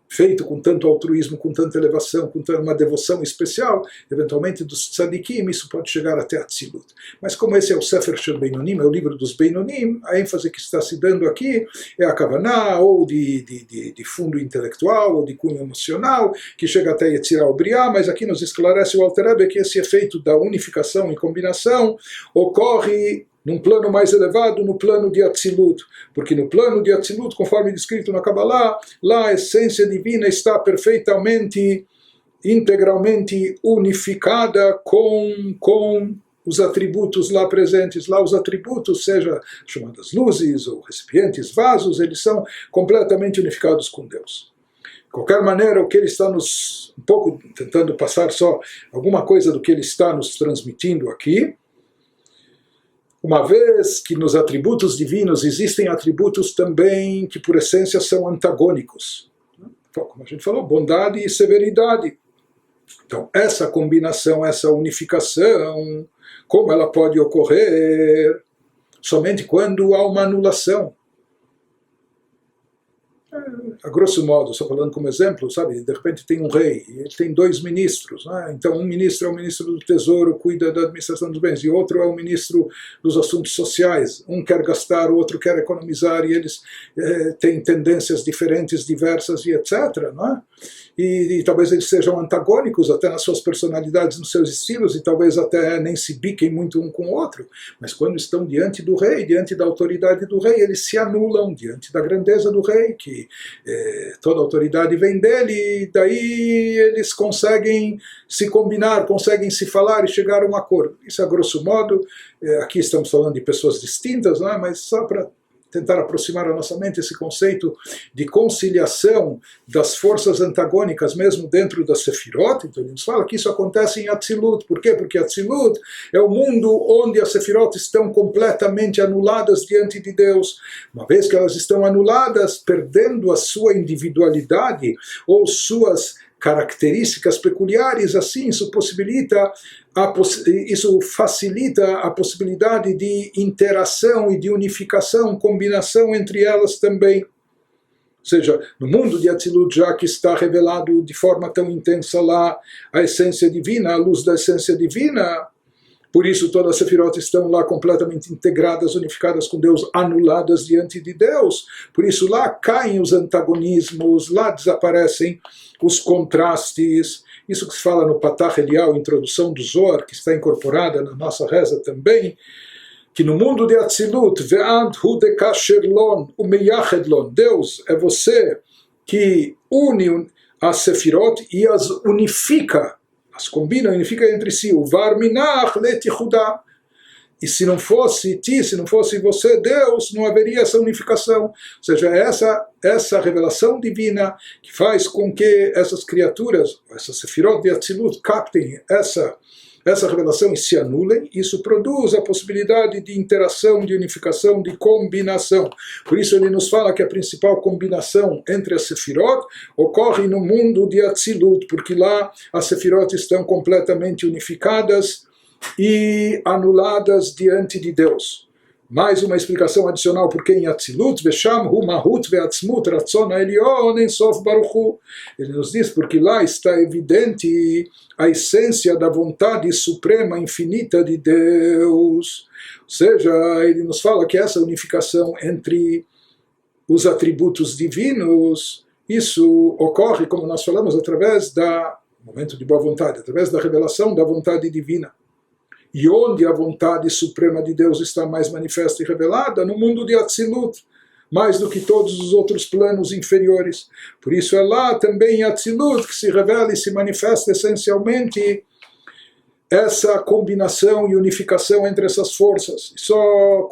feito com tanto altruísmo, com tanta elevação, com uma devoção especial, eventualmente dos tzadikim, isso pode chegar até a Atzilut. Mas como esse é o Sefer Shel Beinonim, é o livro dos Beinonim, a ênfase que está se dando aqui é a Kavaná, ou de fundo intelectual, ou de cunho emocional, que chega até Yetzirah ou Briá, mas aqui nos esclarece o Alter Rebbe que esse efeito da unificação e combinação ocorre num plano mais elevado, no plano de Atzilut, porque no plano de Atzilut, conforme descrito na Kabbalah, lá a essência divina está perfeitamente, integralmente unificada com os atributos lá presentes. Lá os atributos, seja chamadas luzes ou recipientes, vasos, eles são completamente unificados com Deus. De qualquer maneira, o que ele está nos, um pouco tentando passar só alguma coisa do que ele está nos transmitindo aqui, uma vez que nos atributos divinos existem atributos também que por essência são antagônicos. Então, como a gente falou, bondade e severidade. Então, essa combinação, essa unificação, como ela pode ocorrer? Somente quando há uma anulação. A grosso modo, só falando como exemplo, sabe, de repente tem um rei, ele tem dois ministros, né? Então um ministro é o ministro do tesouro, cuida da administração dos bens, e outro é o ministro dos assuntos sociais. Um quer gastar, o outro quer economizar, e eles têm tendências diferentes, diversas, e etc. Né? E talvez eles sejam antagônicos até nas suas personalidades, nos seus estilos, e talvez até nem se biquem muito um com o outro, mas quando estão diante do rei, diante da autoridade do rei, eles se anulam diante da grandeza do rei, que toda a autoridade vem dele, e daí eles conseguem se combinar, conseguem se falar e chegar a um acordo. Isso a grosso modo, aqui estamos falando de pessoas distintas, não é? Mas só para tentar aproximar a nossa mente esse conceito de conciliação das forças antagônicas mesmo dentro da Sefirot. Então ele nos fala que isso acontece em Atzilut. Por quê? Porque Atzilut é o mundo onde as Sefirot estão completamente anuladas diante de Deus. Uma vez que elas estão anuladas, perdendo a sua individualidade ou suas características peculiares, assim isso facilita a possibilidade de interação e de unificação, combinação entre elas também. Ou seja, no mundo de Atzilut, já que está revelado de forma tão intensa lá a essência divina, a luz da essência divina, por isso todas as Sefirot estão lá completamente integradas, unificadas com Deus, anuladas diante de Deus. Por isso lá caem os antagonismos, lá desaparecem os contrastes. Isso que se fala no Patach Eliyahu, introdução do Zohar, que está incorporada na nossa reza também, que no mundo de Atzilut, Ve'ad hu dekasherlon umeyachedlon, Deus é você que une as Sefirot e as unifica, as combina, unifica entre si, o Varminach letichudá. E se não fosse ti, se não fosse você, Deus, não haveria essa unificação. Ou seja, essa revelação divina que faz com que essas criaturas, essas Sefirot de Atzilut, captem essa revelação e se anulem. Isso produz a possibilidade de interação, de unificação, de combinação. Por isso ele nos fala que a principal combinação entre as Sefirot ocorre no mundo de Atzilut, porque lá as Sefirot estão completamente unificadas e anuladas diante de Deus. Mais uma explicação adicional porque em Atzilut, Vesham hu mahut ve'atzmut ratzon ha'elyon en sof baruch hu. Ele nos diz porque lá está evidente a essência da vontade suprema infinita de Deus. Ou seja, ele nos fala que essa unificação entre os atributos divinos, isso ocorre, como nós falamos, através da momento de boa vontade, através da revelação da vontade divina. E onde a vontade suprema de Deus está mais manifesta e revelada? No mundo de Atzilut, mais do que todos os outros planos inferiores. Por isso é lá também em Atzilut que se revela e se manifesta essencialmente essa combinação e unificação entre essas forças. Só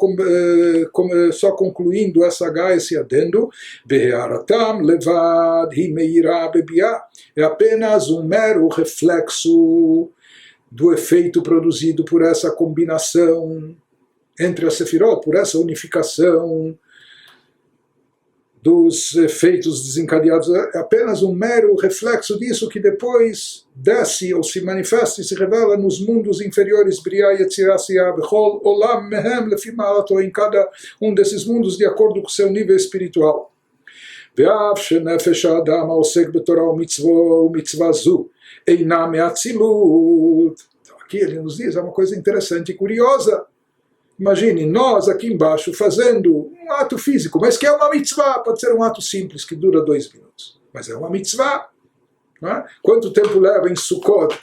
concluindo esse adendo, Be'aratam levad hi meira bebiá, é apenas um mero reflexo do efeito produzido por essa combinação entre as Sefirot, por essa unificação dos efeitos desencadeados, é apenas um mero reflexo disso que depois desce ou se manifesta e se revela nos mundos inferiores, Briah, Yetzirah, Siyah, Bechol, Olam, Mehem, Lefi Ma'alato, em cada um desses mundos de acordo com o seu nível espiritual. ואף שנפש האדם העוסק בתורה ומצווה זו אינה מאצילות. Então aqui ele nos diz uma coisa interessante e curiosa. Imagine nós aqui embaixo fazendo um ato físico, mas que é uma mitzvah, pode ser um ato simples que dura 2 minutos, mas é uma mitzvah. Não é? Quanto tempo leva em Sukkot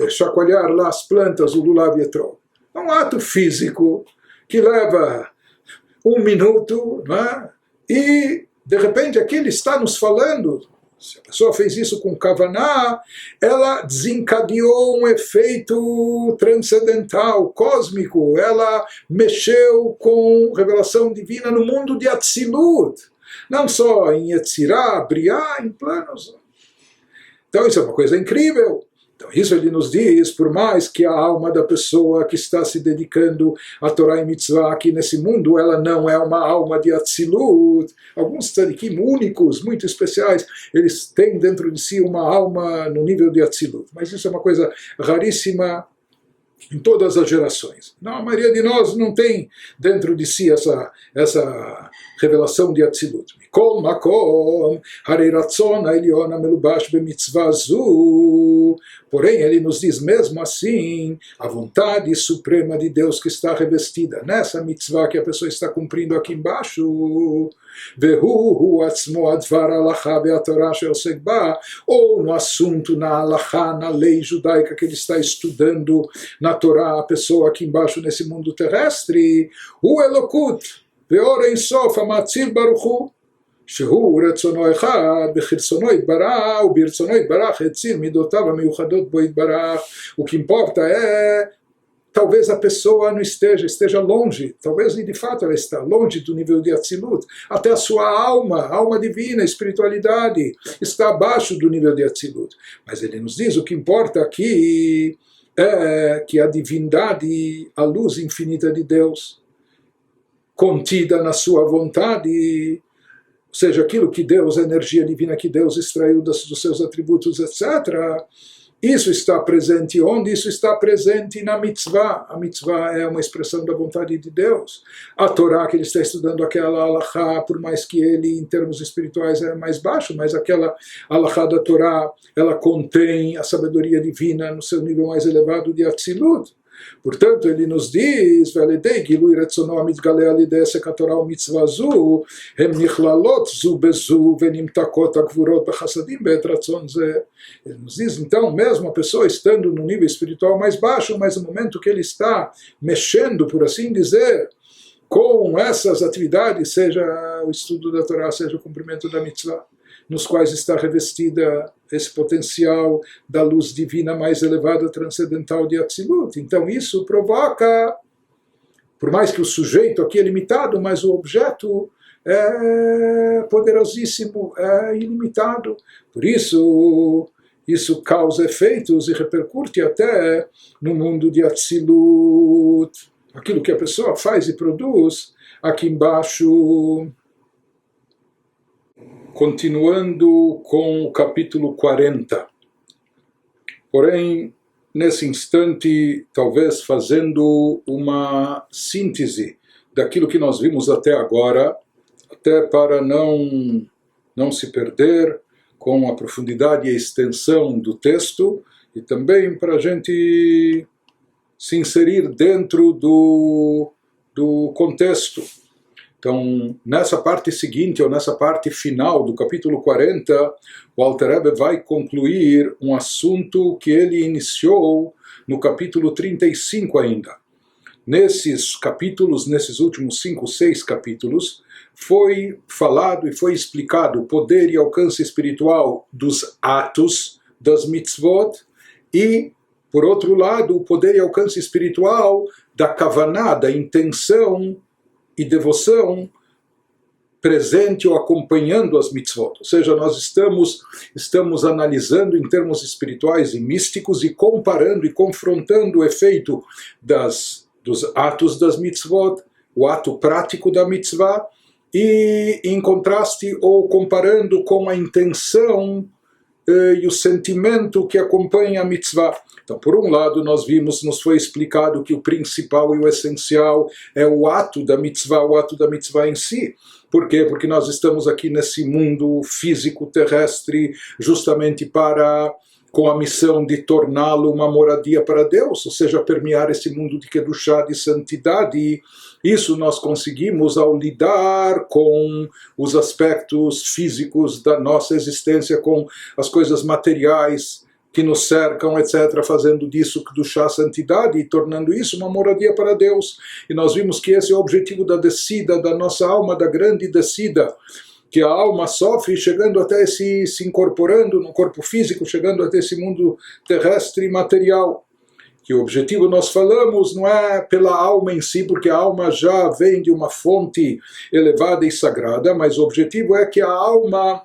chacoalhar lá as plantas, o lulav yetrov? É um ato físico que leva 1 minuto, não é? E de repente aqui ele está nos falando, se a pessoa fez isso com Kavaná, ela desencadeou um efeito transcendental, cósmico, ela mexeu com revelação divina no mundo de Atzilut, não só em Yetzirah, Briah, em planos. Então isso é uma coisa incrível. Então isso ele nos diz, por mais que a alma da pessoa que está se dedicando a Torá e Mitzvah aqui nesse mundo, ela não é uma alma de Atzilut. Alguns tzadikim únicos, muito especiais, eles têm dentro de si uma alma no nível de Atzilut. Mas isso é uma coisa raríssima em todas as gerações. Não, a maioria de nós não tem dentro de si essa revelação de Atzilut. Kol makom, harei ratzon ha'elyon ha'melubash b'mitzvah zu. Porém, ele nos diz mesmo assim, a vontade suprema de Deus que está revestida nessa mitzvah que a pessoa está cumprindo aqui embaixo, vehu atzmo advar halacha ve'atorah she'osek ba, ou no assunto, na halacha, na lei judaica que ele está estudando, na Torá, a pessoa aqui embaixo nesse mundo terrestre, hu elokut, ve'or ein sof ha'matzil baruch hu, שהוא רצונו אחד, בחרצונו יתברך, וברצונו יתברך הציל מידותיו המיוחדות בו יתברך. O que importa é, talvez a pessoa não esteja longe, talvez de fato ela está longe do nível de Atzilut, até a sua alma divina, espiritualidade, está abaixo do nível de Atzilut. Mas ele nos diz, o que importa aqui é que a divindade, a luz infinita de Deus, contida na sua vontade, ou seja, aquilo que Deus, a energia divina que Deus extraiu dos seus atributos, etc., isso está presente onde? Isso está presente na mitzvah. A mitzvah é uma expressão da vontade de Deus. A Torá que ele está estudando, aquela alahá, por mais que ele, em termos espirituais, é mais baixo, mas aquela alahá da Torá, ela contém a sabedoria divina no seu nível mais elevado de Atzilut. Portanto, ele nos diz, ele nos diz, então, mesmo a pessoa estando no nível espiritual mais baixo, mas no momento que ele está mexendo, por assim dizer, com essas atividades, seja o estudo da Torá, seja o cumprimento da mitzvah, nos quais está revestida esse potencial da luz divina mais elevada, transcendental de Atzilut. Então isso provoca, por mais que o sujeito aqui é limitado, mas o objeto é poderosíssimo, é ilimitado. Por isso causa efeitos e repercute até no mundo de Atzilut. Aquilo que a pessoa faz e produz aqui embaixo. Continuando com o capítulo 40. Porém, nesse instante, talvez fazendo uma síntese daquilo que nós vimos até agora, até para não se perder com a profundidade e a extensão do texto, e também para a gente se inserir dentro do contexto. Então, nessa parte seguinte, ou nessa parte final do capítulo 40, o Alter Rebbe vai concluir um assunto que ele iniciou no capítulo 35 ainda. Nesses capítulos, nesses últimos 5, 6 capítulos, foi falado e foi explicado o poder e alcance espiritual dos atos, das mitzvot, e, por outro lado, o poder e alcance espiritual da kavaná, da intenção e devoção presente ou acompanhando as mitzvot. Ou seja, nós estamos analisando em termos espirituais e místicos e comparando e confrontando o efeito dos atos das mitzvot, o ato prático da mitzvah e em contraste ou comparando com a intenção e o sentimento que acompanha a mitzvah. Então, por um lado, nós vimos, nos foi explicado que o principal e o essencial é o ato da mitzvah em si. Por quê? Porque nós estamos aqui nesse mundo físico terrestre justamente com a missão de torná-lo uma moradia para Deus, ou seja, permear esse mundo de Kedushá, de santidade. Isso nós conseguimos ao lidar com os aspectos físicos da nossa existência, com as coisas materiais que nos cercam, etc., fazendo disso Kedushá, santidade, e tornando isso uma moradia para Deus. E nós vimos que esse é o objetivo da descida da nossa alma, da grande descida, que a alma sofre chegando até se incorporando no corpo físico, chegando até esse mundo terrestre e material. Que o objetivo, nós falamos, não é pela alma em si, porque a alma já vem de uma fonte elevada e sagrada, mas o objetivo é que a alma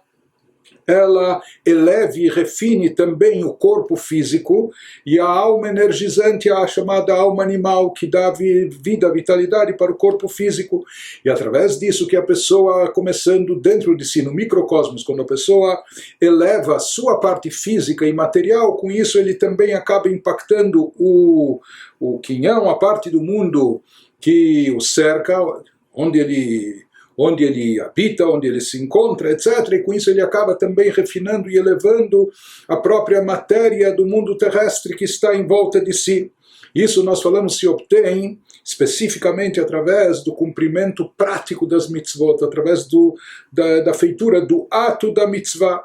ela eleve e refine também o corpo físico, e a alma energizante, a chamada alma animal, que dá vida, vitalidade para o corpo físico. E através disso que a pessoa, começando dentro de si, no microcosmos, quando a pessoa eleva a sua parte física e material, com isso ele também acaba impactando o quinhão, a parte do mundo que o cerca, onde ele habita, onde ele se encontra, etc. E com isso ele acaba também refinando e elevando a própria matéria do mundo terrestre que está em volta de si. Isso nós falamos se obtém especificamente através do cumprimento prático das mitzvot, através da feitura do ato da mitzvah.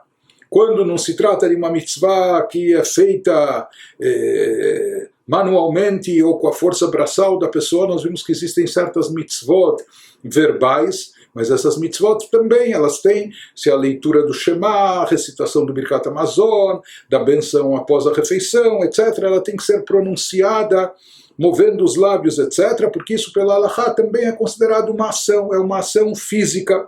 Quando não se trata de uma mitzvah que é feita manualmente ou com a força braçal da pessoa, nós vimos que existem certas mitzvot verbais, mas essas mitzvot também, elas têm, se a leitura do Shema, a recitação do Birkat Hamazon, da benção após a refeição, etc., ela tem que ser pronunciada, movendo os lábios, etc., porque isso pela Halachá também é considerado uma ação, é uma ação física.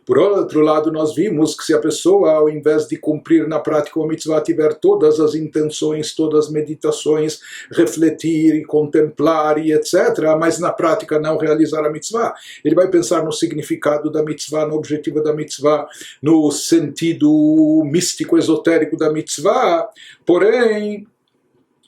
Por outro lado, nós vimos que se a pessoa, ao invés de cumprir na prática uma mitzvah, tiver todas as intenções, todas as meditações, refletir e contemplar e etc., mas na prática não realizar a mitzvah, ele vai pensar no significado da mitzvah, no objetivo da mitzvah, no sentido místico, esotérico da mitzvah, porém,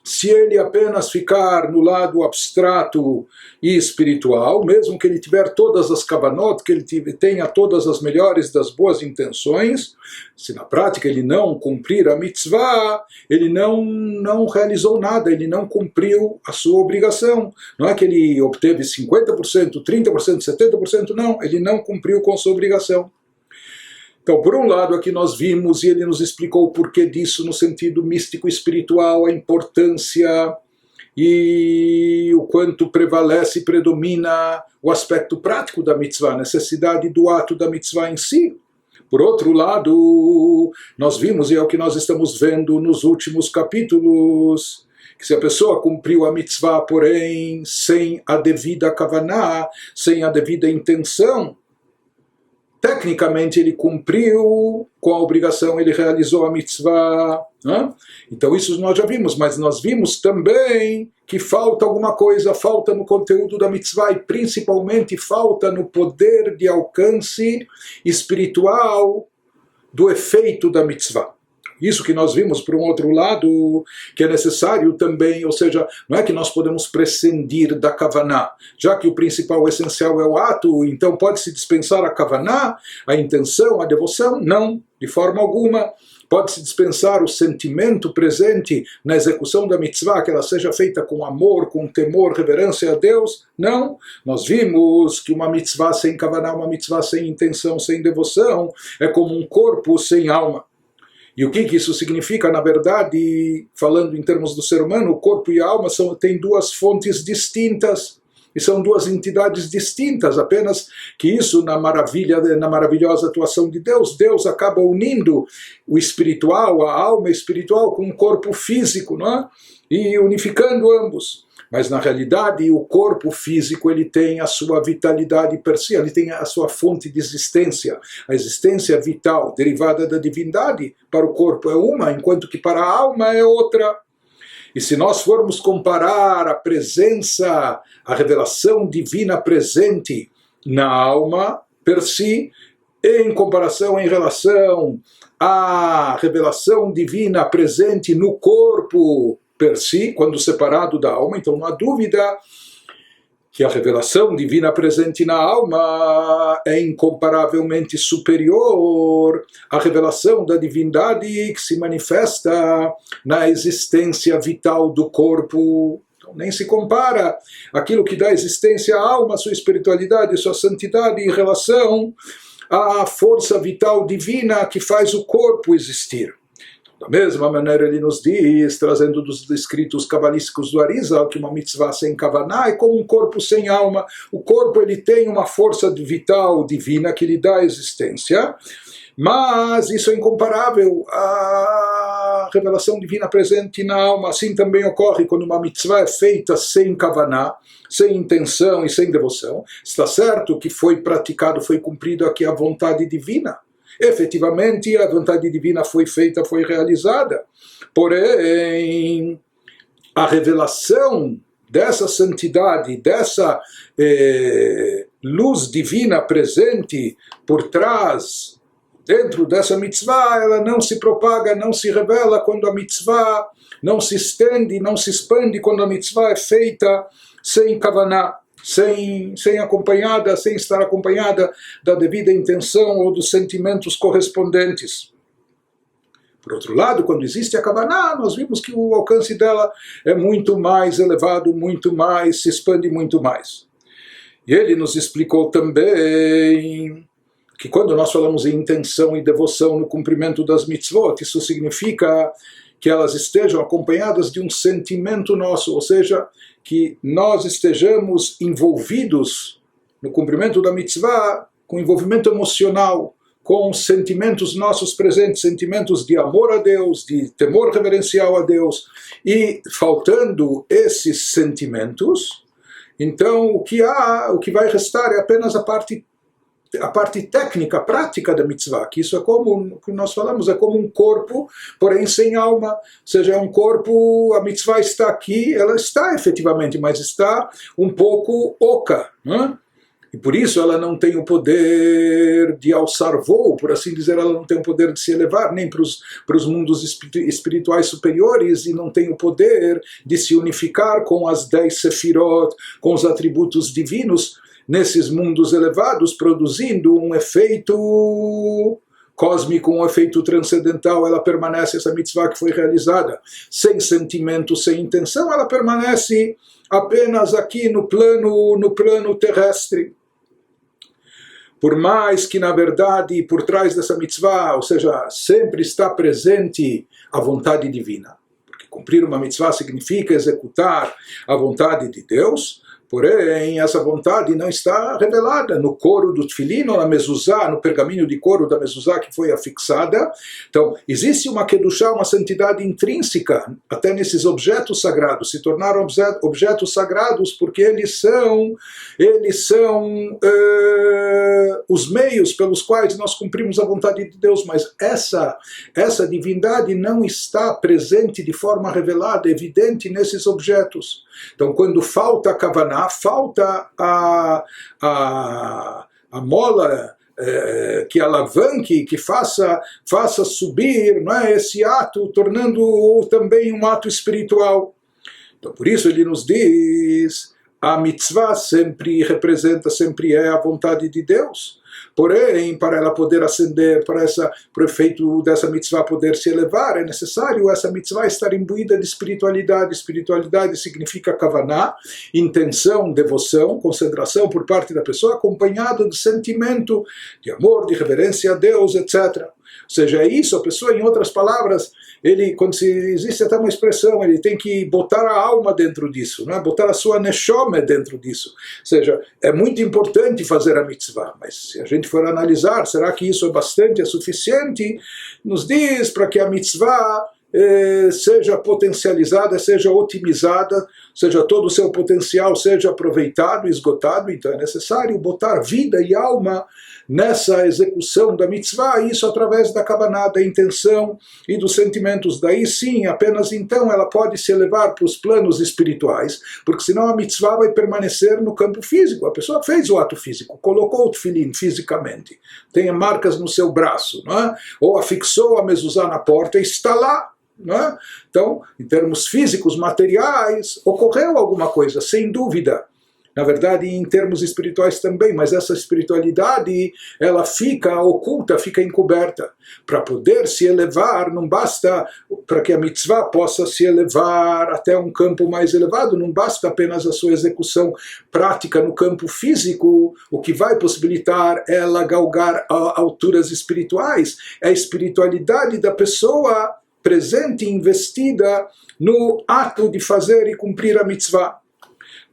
se ele apenas ficar no lado abstrato e espiritual, mesmo que ele tiver todas as kavanot, que ele tenha todas as melhores das boas intenções, se na prática ele não cumprir a mitzvah, ele não realizou nada, ele não cumpriu a sua obrigação. Não é que ele obteve 50%, 30%, 70%, não, ele não cumpriu com a sua obrigação. Então, por um lado, aqui nós vimos, e ele nos explicou o porquê disso no sentido místico e espiritual, a importância e o quanto prevalece e predomina o aspecto prático da mitzvah, a necessidade do ato da mitzvah em si. Por outro lado, nós vimos, e é o que nós estamos vendo nos últimos capítulos, que se a pessoa cumpriu a mitzvah, porém, sem a devida kavaná, sem a devida intenção, tecnicamente ele cumpriu com a obrigação, ele realizou a mitzvah, né? Então isso nós já vimos, mas nós vimos também que falta alguma coisa, falta no conteúdo da mitzvah e principalmente falta no poder de alcance espiritual do efeito da mitzvah. Isso que nós vimos, por um outro lado, que é necessário também, ou seja, não é que nós podemos prescindir da kavaná, já que o principal, o essencial é o ato, então pode-se dispensar a kavaná, a intenção, a devoção? Não, de forma alguma. Pode-se dispensar o sentimento presente na execução da mitzvah, que ela seja feita com amor, com temor, reverência a Deus? Não. Nós vimos que uma mitzvah sem kavaná, uma mitzvah sem intenção, sem devoção, é como um corpo sem alma. E o que isso significa? Na verdade, falando em termos do ser humano, o corpo e a alma têm duas fontes distintas, e são duas entidades distintas, apenas que isso, na maravilhosa atuação de Deus, Deus acaba unindo o espiritual, a alma espiritual, com o corpo físico, não é? E unificando ambos. Mas na realidade o corpo físico ele tem a sua vitalidade per si, ele tem a sua fonte de existência. A existência vital derivada da divindade para o corpo é uma, enquanto que para a alma é outra. E se nós formos comparar a presença, a revelação divina presente na alma, per si, em comparação, em relação à revelação divina presente no corpo per si, quando separado da alma. Então não há dúvida que a revelação divina presente na alma é incomparavelmente superior à revelação da divindade que se manifesta na existência vital do corpo. Então, nem se compara aquilo que dá existência à alma, sua espiritualidade, sua santidade, em relação à força vital divina que faz o corpo existir. Da mesma maneira ele nos diz, trazendo dos escritos cabalísticos do Arizal, que uma mitzvah sem kavaná é como um corpo sem alma. O corpo ele tem uma força vital divina que lhe dá existência, mas isso é incomparável à revelação divina presente na alma. Assim também ocorre quando uma mitzvah é feita sem kavaná, sem intenção e sem devoção. Está certo que foi praticado, foi cumprido aqui a vontade divina. Efetivamente, a vontade divina foi feita, foi realizada. Porém, a revelação dessa santidade, dessa luz divina presente por trás, dentro dessa mitzvah, ela não se propaga, não se revela quando a mitzvah não se estende, não se expande, quando a mitzvah é feita sem kavaná. Sem estar acompanhada da devida intenção ou dos sentimentos correspondentes. Por outro lado, quando existe a kavaná, nós vimos que o alcance dela é muito mais elevado, muito mais, se expande muito mais. E ele nos explicou também que quando nós falamos em intenção e devoção no cumprimento das mitzvot, isso significa que elas estejam acompanhadas de um sentimento nosso, ou seja, que nós estejamos envolvidos no cumprimento da mitzvah com envolvimento emocional, com sentimentos nossos presentes, sentimentos de amor a Deus, de temor reverencial a Deus, e faltando esses sentimentos, então o que vai restar é apenas a parte técnica, prática da mitzvah, que isso é como, o que nós falamos, é como um corpo, porém sem alma, ou seja, é um corpo, a mitzvah está aqui, ela está efetivamente, mas está um pouco oca, né? E por isso ela não tem o poder de alçar voo, por assim dizer, ela não tem o poder de se elevar nem para os mundos espirituais superiores, e não tem o poder de se unificar com as 10 sefirot, com os atributos divinos, nesses mundos elevados, produzindo um efeito cósmico, um efeito transcendental. Ela permanece, essa mitzvah que foi realizada, sem sentimento, sem intenção, ela permanece apenas aqui no plano terrestre. Por mais que, na verdade, por trás dessa mitzvah, ou seja, sempre está presente a vontade divina. Porque cumprir uma mitzvah significa executar a vontade de Deus. Porém, essa vontade não está revelada no couro do tefilin, ou na mezuzá, no pergaminho de couro da mezuzá que foi afixada. Então, existe uma kedushá, uma santidade intrínseca, até nesses objetos sagrados. Se tornaram objetos sagrados porque eles são os meios pelos quais nós cumprimos a vontade de Deus. Mas essa divindade não está presente de forma revelada, evidente nesses objetos. Então, quando falta a kavaná, falta a mola que alavanque, que faça subir, não é, esse ato, tornando-o também um ato espiritual. Então, por isso ele nos diz, a mitzvah sempre representa, sempre é a vontade de Deus. Porém, para ela poder ascender, para o efeito dessa mitzvah poder se elevar, é necessário essa mitzvah estar imbuída de espiritualidade. Espiritualidade significa kavaná, intenção, devoção, concentração por parte da pessoa, acompanhado de sentimento de amor, de reverência a Deus, etc. Ou seja, é isso, a pessoa, em outras palavras, quando existe até uma expressão, ele tem que botar a alma dentro disso, não é? Botar a sua neshome dentro disso. Ou seja, é muito importante fazer a mitzvah, mas se a gente for analisar, será que isso é bastante, é suficiente? Nos diz para que a mitzvah seja potencializada, seja otimizada, seja todo o seu potencial seja aproveitado, esgotado. Então é necessário botar vida e alma nessa execução da mitzvah, isso através da kavanah, da intenção e dos sentimentos. Daí sim, apenas então ela pode se elevar para os planos espirituais, porque senão a mitzvah vai permanecer no campo físico. A pessoa fez o ato físico, colocou o tefilim fisicamente, tem marcas no seu braço, não é? Ou afixou a mezuzá na porta e está lá. Não é? Então, em termos físicos, materiais, ocorreu alguma coisa, sem dúvida. Na verdade, em termos espirituais também, mas essa espiritualidade, ela fica oculta, fica encoberta. Para poder se elevar, não basta, para que a mitzvah possa se elevar até um campo mais elevado, não basta apenas a sua execução prática no campo físico, o que vai possibilitar ela galgar a alturas espirituais é a espiritualidade da pessoa presente e investida no ato de fazer e cumprir a mitzvah.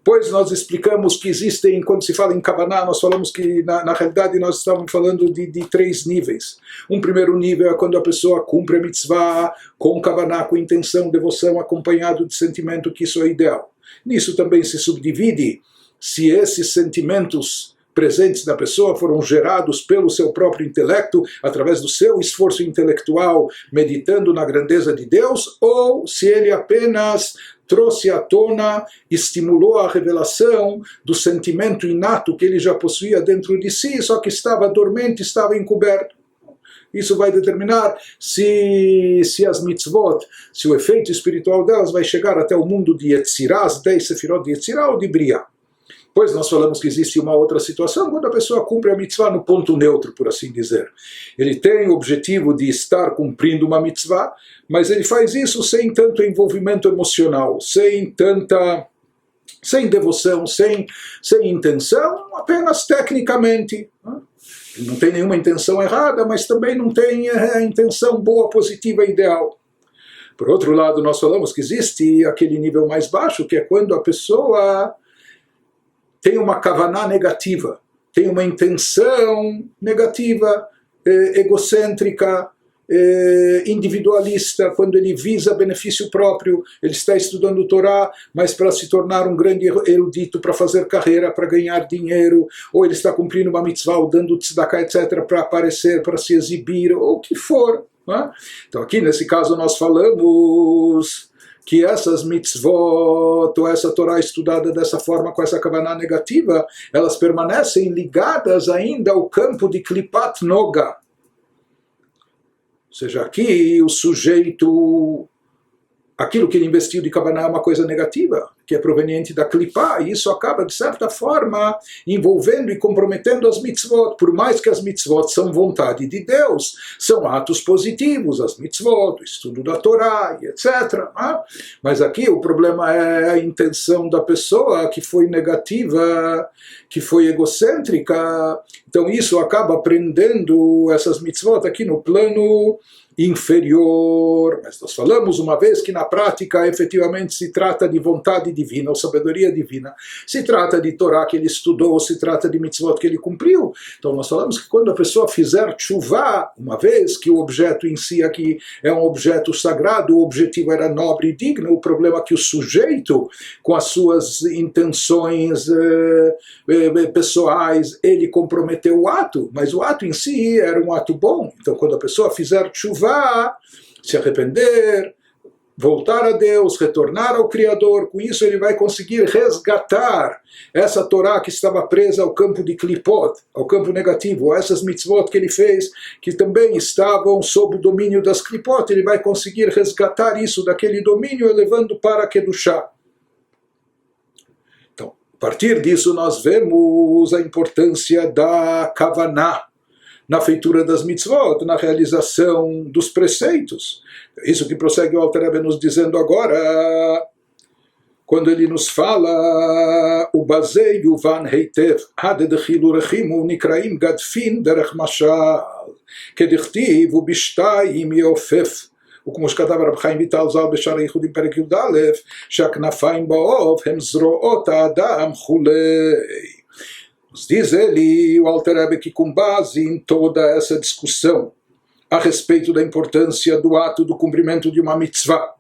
Pois nós explicamos que existem, quando se fala em kavanah, nós falamos que na realidade nós estávamos falando de 3 níveis. Um primeiro nível é quando a pessoa cumpre a mitzvah com kavanah, com intenção, devoção, acompanhado de sentimento, que isso é ideal. Nisso também se subdivide se esses sentimentos presentes da pessoa foram gerados pelo seu próprio intelecto, através do seu esforço intelectual, meditando na grandeza de Deus, ou se ele apenas trouxe à tona, estimulou a revelação do sentimento inato que ele já possuía dentro de si, só que estava dormente, estava encoberto. Isso vai determinar se as mitzvot, se o efeito espiritual delas vai chegar até o mundo de Yetzirah, as 10 sefirot de Yetzirah ou de Briah. Pois nós falamos que existe uma outra situação quando a pessoa cumpre a mitzvah no ponto neutro, por assim dizer. Ele tem o objetivo de estar cumprindo uma mitzvah, mas ele faz isso sem tanto envolvimento emocional, sem devoção, sem intenção, apenas tecnicamente. Ele não tem nenhuma intenção errada, mas também não tem a intenção boa, positiva, ideal. Por outro lado, nós falamos que existe aquele nível mais baixo, que é quando a pessoa tem uma kavanah negativa, tem uma intenção negativa, egocêntrica, individualista, quando ele visa benefício próprio, ele está estudando Torá, mas para se tornar um grande erudito, para fazer carreira, para ganhar dinheiro, ou ele está cumprindo uma mitzvah, ou dando tzedakah, etc., para aparecer, para se exibir, ou o que for. Né? Então aqui nesse caso nós falamos que essas mitzvot, ou essa Torá estudada dessa forma, com essa kavanah negativa, elas permanecem ligadas ainda ao campo de klipat noga. Ou seja, aqui o sujeito, aquilo que ele investiu de kavanah é uma coisa negativa, que é proveniente da klipá, e isso acaba, de certa forma, envolvendo e comprometendo as mitzvot, por mais que as mitzvot são vontade de Deus, são atos positivos, as mitzvot, o estudo da Torá, etc. Mas aqui o problema é a intenção da pessoa, que foi negativa, que foi egocêntrica, então isso acaba prendendo essas mitzvot aqui no plano inferior. Mas nós falamos uma vez que na prática efetivamente se trata de vontade divina ou sabedoria divina, se trata de Torá que ele estudou, se trata de mitzvot que ele cumpriu. Então nós falamos que quando a pessoa fizer tchuvá, uma vez que o objeto em si aqui é um objeto sagrado, o objetivo era nobre e digno, o problema é que o sujeito, com as suas intenções pessoais, ele comprometeu o ato, mas o ato em si era um ato bom. Então quando a pessoa fizer tchuvá, se arrepender, voltar a Deus, retornar ao Criador, com isso ele vai conseguir resgatar essa Torá que estava presa ao campo de klipot, ao campo negativo, essas mitzvot que ele fez, que também estavam sob o domínio das klipot, ele vai conseguir resgatar isso daquele domínio, elevando para Kedushá. Então, a partir disso nós vemos a importância da kavanah na feitura das mitzvot, na realização dos preceitos. Isso que prossegue o Alter Rebbe nos dizendo agora, quando ele nos fala o basei yuvan heitev haded chilurechimu nikraim gadfin derech mashal kedichtiv ubishtayim yofef וכמו שכתב הרב חיים ויטל ז"ל בשער הייחודים פרק י"א שהכנפיים בעוף הם זרועות האדם וכולי. Diz ele, o Alter Rebbe, que com base em toda essa discussão a respeito da importância do ato do cumprimento de uma mitzvah.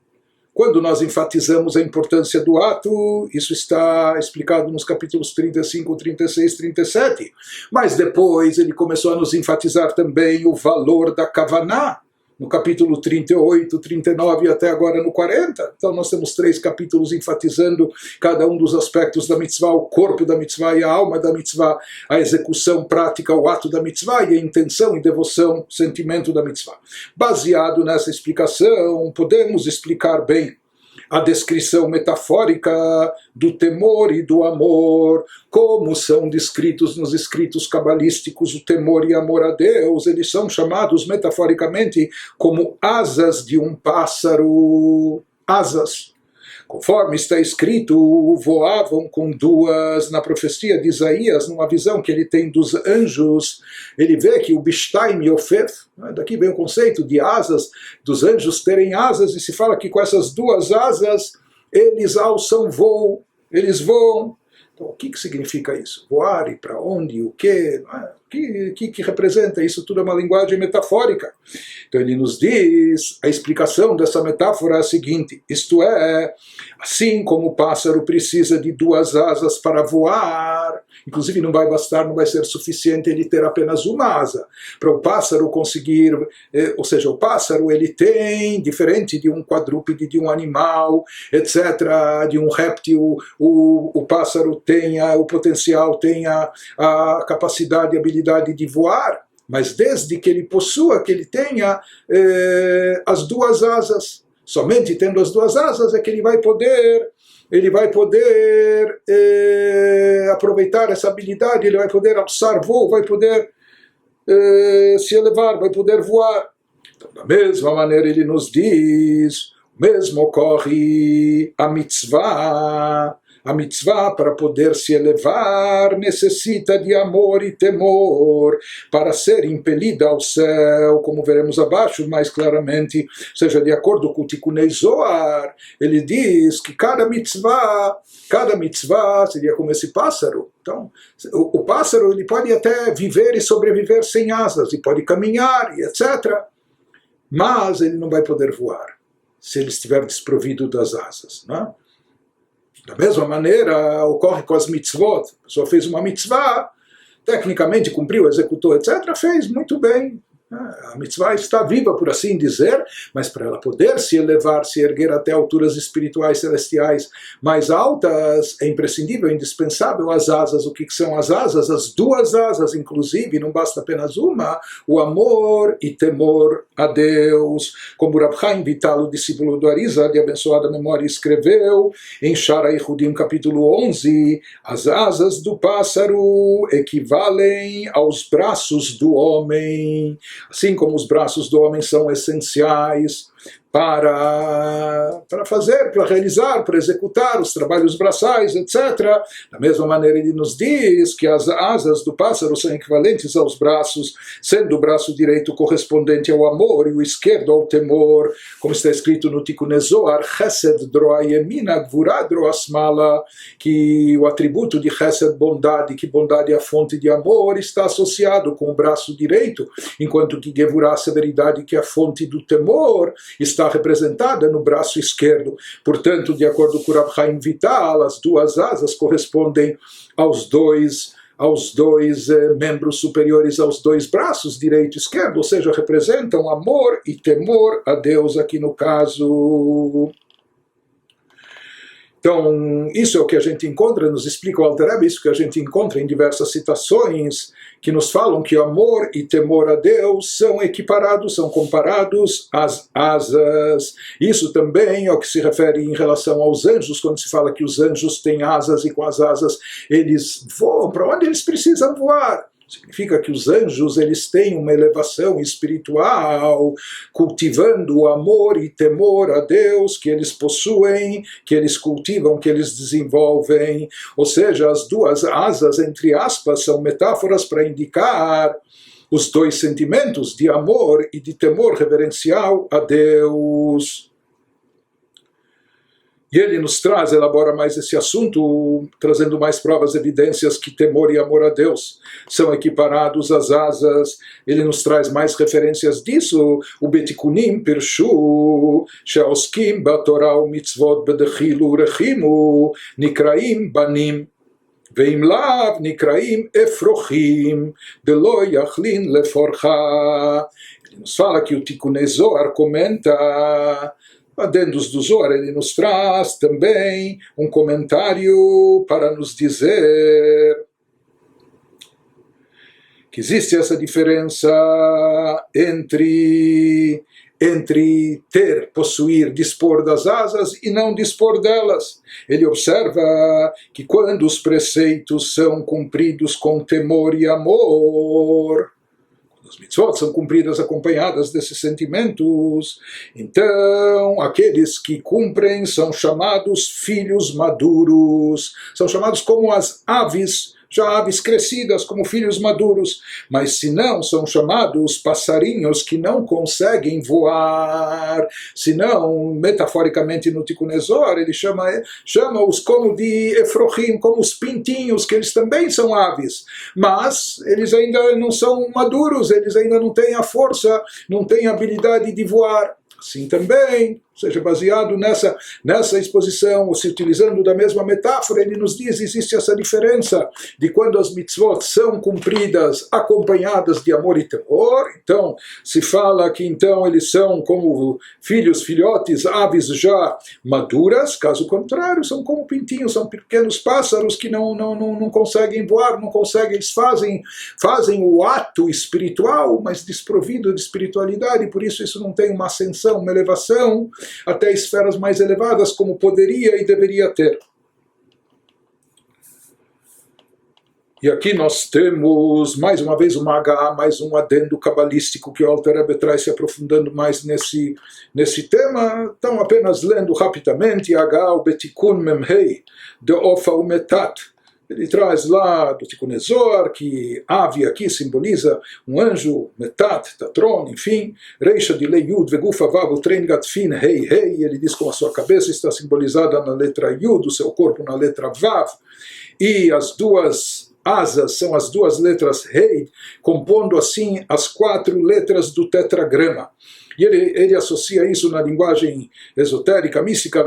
Quando nós enfatizamos a importância do ato, isso está explicado nos capítulos 35, 36, 37. Mas depois ele começou a nos enfatizar também o valor da kavaná, no capítulo 38, 39 e até agora no 40. Então nós temos 3 capítulos enfatizando cada um dos aspectos da mitzvah, o corpo da mitzvah e a alma da mitzvah, a execução prática, o ato da mitzvah e a intenção e devoção, sentimento da mitzvah. Baseado nessa explicação, podemos explicar bem a descrição metafórica do temor e do amor, como são descritos nos escritos cabalísticos o temor e amor a Deus. Eles são chamados metaforicamente como asas de um pássaro. Asas. Conforme está escrito, voavam com 2, na profecia de Isaías, numa visão que ele tem dos anjos, ele vê que o Bishtaim Yofef, daqui vem o conceito de asas, dos anjos terem asas, e se fala que com essas 2 asas, eles alçam voo, eles voam. Então, o que significa isso? Voar e para onde, o quê? O que representa? Isso tudo é uma linguagem metafórica. Então ele nos diz, a explicação dessa metáfora é a seguinte, isto é, assim como o pássaro precisa de 2 asas para voar, inclusive não vai bastar, não vai ser suficiente ele ter apenas uma asa. Para o pássaro conseguir, ou seja, o pássaro ele tem, diferente de um quadrúpede, de um animal, etc., de um réptil, o pássaro tem o potencial, tem a capacidade e habilidade de voar, mas desde que ele possua, que ele tenha as 2 asas. Somente tendo as 2 asas é que ele vai poder aproveitar essa habilidade, ele vai poder alçar voo, vai poder se elevar, vai poder voar. Então, da mesma maneira ele nos diz, mesmo ocorre a mitzvah. A mitzvah, para poder se elevar, necessita de amor e temor para ser impelida ao céu, como veremos abaixo mais claramente. Ou seja, de acordo com o Tikunei Zohar, ele diz que cada mitzvah seria como esse pássaro. Então, o pássaro ele pode até viver e sobreviver sem asas, e pode caminhar, e etc. Mas ele não vai poder voar, se ele estiver desprovido das asas, não é? Da mesma maneira, ocorre com as mitzvot. A pessoa fez uma mitzvah, tecnicamente cumpriu, executou, etc., fez muito bem. A mitzvah está viva, por assim dizer, mas para ela poder se elevar, se erguer até alturas espirituais celestiais mais altas, é imprescindível, é indispensável as asas. O que são as asas? As 2 asas, inclusive, não basta apenas uma, o amor e temor a Deus. Como Rab Chaim Vital, o discípulo do Arizal, de abençoada memória, escreveu em Shara Yehudim, capítulo 11, as asas do pássaro equivalem aos braços do homem. Assim como os braços do homem são essenciais para fazer, para realizar, para executar os trabalhos braçais, etc. Da mesma maneira ele nos diz que as asas do pássaro são equivalentes aos braços, sendo o braço direito correspondente ao amor e o esquerdo ao temor, como está escrito no Tikunei Zohar, Chesed droa yemina, gvura droa smala, que o atributo de Chesed, bondade, que bondade é a fonte de amor, está associado com o braço direito, enquanto que Gevurah, severidade, que é a fonte do temor, está representada no braço esquerdo. Portanto, de acordo com Rab Chaim Vital, as 2 asas correspondem aos dois membros superiores aos 2 braços, direito e esquerdo, ou seja, representam amor e temor a Deus aqui no caso. Então, isso é o que a gente encontra, nos explica o Alter Rebbe, isso que a gente encontra em diversas citações que nos falam que amor e temor a Deus são equiparados, são comparados às asas. Isso também é o que se refere em relação aos anjos, quando se fala que os anjos têm asas e com as asas eles voam para onde eles precisam voar. Significa que os anjos eles têm uma elevação espiritual, cultivando o amor e temor a Deus que eles possuem, que eles cultivam, que eles desenvolvem. Ou seja, as 2 asas, entre aspas, são metáforas para indicar os 2 sentimentos de amor e de temor reverencial a Deus. E ele nos traz, elabora mais esse assunto, trazendo mais provas, evidências que temor e amor a Deus são equiparados às asas. Ele nos traz mais referências disso. O Betikunim Pirshu, Sheoskim Batorah Mitzvot Bedechilu Rechimu, Nikraim Banim. ואם לאו נקראים אפרוחים דלא יכלין לפורחה. Ele nos fala que o Tikkunei Zohar comenta, adendos do Zohar, ele nos traz também um comentário para nos dizer que existe essa diferença entre ter, possuir, dispor das asas e não dispor delas. Ele observa que quando os preceitos são cumpridos com temor e amor, quando as mitzvot são cumpridas acompanhadas desses sentimentos, então aqueles que cumprem são chamados filhos maduros, são chamados como as aves, já aves crescidas como filhos maduros, mas se não, são chamados passarinhos que não conseguem voar. Se não, metaforicamente no Tikkunei Zohar, ele chama-os como de efrochim, como os pintinhos, que eles também são aves, mas eles ainda não são maduros, eles ainda não têm a força, não têm a habilidade de voar. Assim também, ou seja, baseado nessa exposição, ou se utilizando da mesma metáfora, ele nos diz, existe essa diferença de quando as mitzvot são cumpridas acompanhadas de amor e temor. Então, se fala que então eles são como filhos, filhotes, aves já maduras, caso contrário, são como pintinhos, são pequenos pássaros que não conseguem voar, não conseguem, eles fazem o ato espiritual, mas desprovido de espiritualidade, por isso não tem uma ascensão, uma elevação até esferas mais elevadas como poderia e deveria ter. E aqui nós temos mais uma vez uma Hagá, mais um adendo cabalístico que o Alter Rebbe traz se aprofundando mais nesse tema. Então, apenas lendo rapidamente, Hagá, o Betikun Memhei de Ofa Umetat. Ele traz lá do Tikkunei Zohar que ave aqui simboliza um anjo, Metat, Tatron, enfim, Reisha de Lei Yud, Vegufa Vav, o Tren Gatfin, Hei, Hei, ele diz como a sua cabeça está simbolizada na letra Yud, o seu corpo na letra Vav, e as duas asas são as duas letras Hei, compondo assim as 4 letras do tetragrama. E ele associa isso na linguagem esotérica, mística,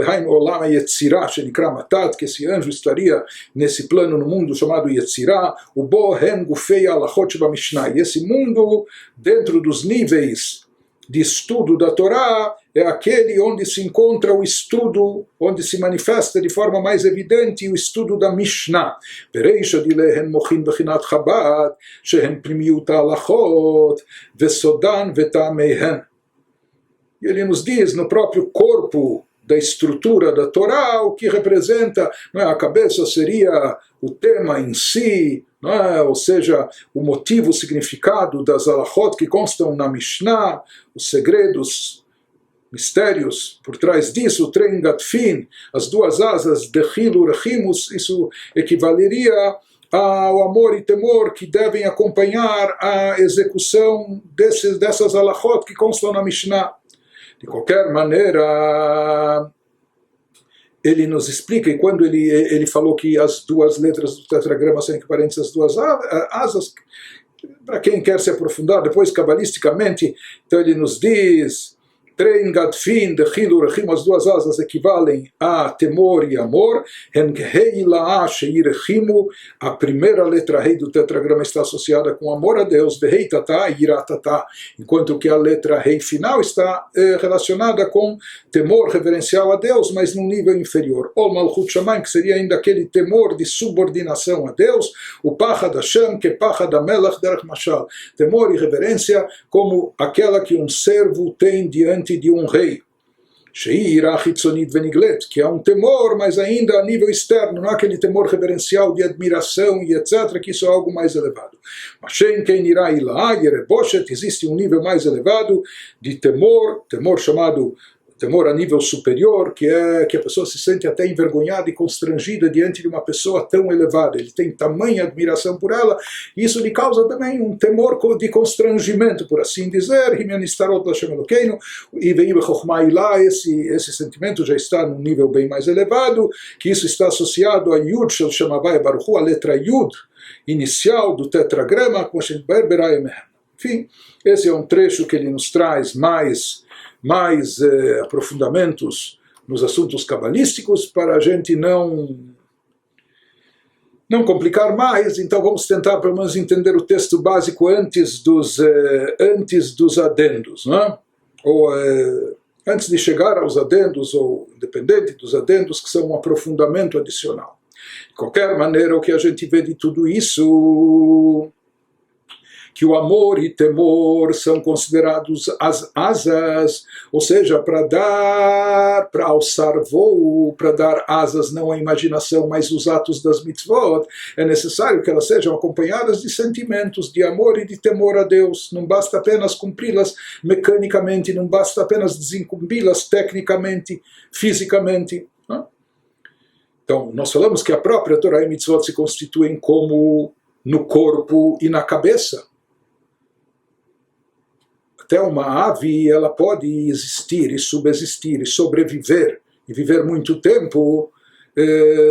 que esse anjo estaria nesse plano no mundo chamado Yetzirah, o Bohen Gufei Alachot Bamishnah. E esse mundo, dentro dos níveis de estudo da Torá, é aquele onde se encontra o estudo, onde se manifesta de forma mais evidente o estudo da Mishnah. Bereisha dilehen mochin bechinat Chabad, shehen primiut alachot, vesodan vetamehen. E ele nos diz no próprio corpo da estrutura da Torá, o que representa, não é, a cabeça seria o tema em si, não é, ou seja, o motivo, o significado das alachot que constam na Mishnah, os segredos, mistérios por trás disso, o Tren Gatfin, as duas asas de Hilu Rechimus, isso equivaleria ao amor e temor que devem acompanhar a execução dessas alachot que constam na Mishnah. De qualquer maneira, ele nos explica, e quando ele falou que as duas letras do tetragrama são equivalentes às duas asas, para quem quer se aprofundar depois cabalisticamente, então ele nos diz, Trein Gadfin de Hilu Rechim, as duas asas equivalem a temor e amor. Hei La'a Sheirechimu, a primeira letra Rei do tetragrama está associada com amor a Deus, Vehei Tata e Iratata, enquanto que a letra Rei final está relacionada com temor reverencial a Deus, mas num nível inferior. Ol Malchut Shamayim, que seria ainda aquele temor de subordinação a Deus, o Pachad Hashem, que Pachad Hamelach Derech Mashal, temor e reverência como aquela que um servo tem diante de um rei, que é um temor, mas ainda a nível externo, não é aquele temor reverencial de admiração e etc., que isso é algo mais elevado. Mas existe um nível mais elevado de temor chamado temor a nível superior, que é que a pessoa se sente até envergonhada e constrangida diante de uma pessoa tão elevada. Ele tem tamanha admiração por ela, e isso lhe causa também um temor de constrangimento, por assim dizer. E vem esse sentimento já está num nível bem mais elevado, que isso está associado a Yud Shel Shem Havaya Baruch Hu, a letra Yud inicial do tetragrama. Enfim, esse é um trecho que ele nos traz mais aprofundamentos nos assuntos cabalísticos, para a gente não complicar mais. Então vamos tentar pelo menos entender o texto básico antes dos adendos, né? Ou antes de chegar aos adendos, ou independente dos adendos, que são um aprofundamento adicional. De qualquer maneira, o que a gente vê de tudo isso, que o amor e temor são considerados as asas, ou seja, para alçar voo, para dar asas não à imaginação, mas os atos das mitzvot, é necessário que elas sejam acompanhadas de sentimentos de amor e de temor a Deus. Não basta apenas cumpri-las mecanicamente, não basta apenas desincumbí-las tecnicamente, fisicamente. Não? Então, nós falamos que a própria Torá e mitzvot se constituem como no corpo e na cabeça. Até uma ave, ela pode existir e subsistir e sobreviver e viver muito tempo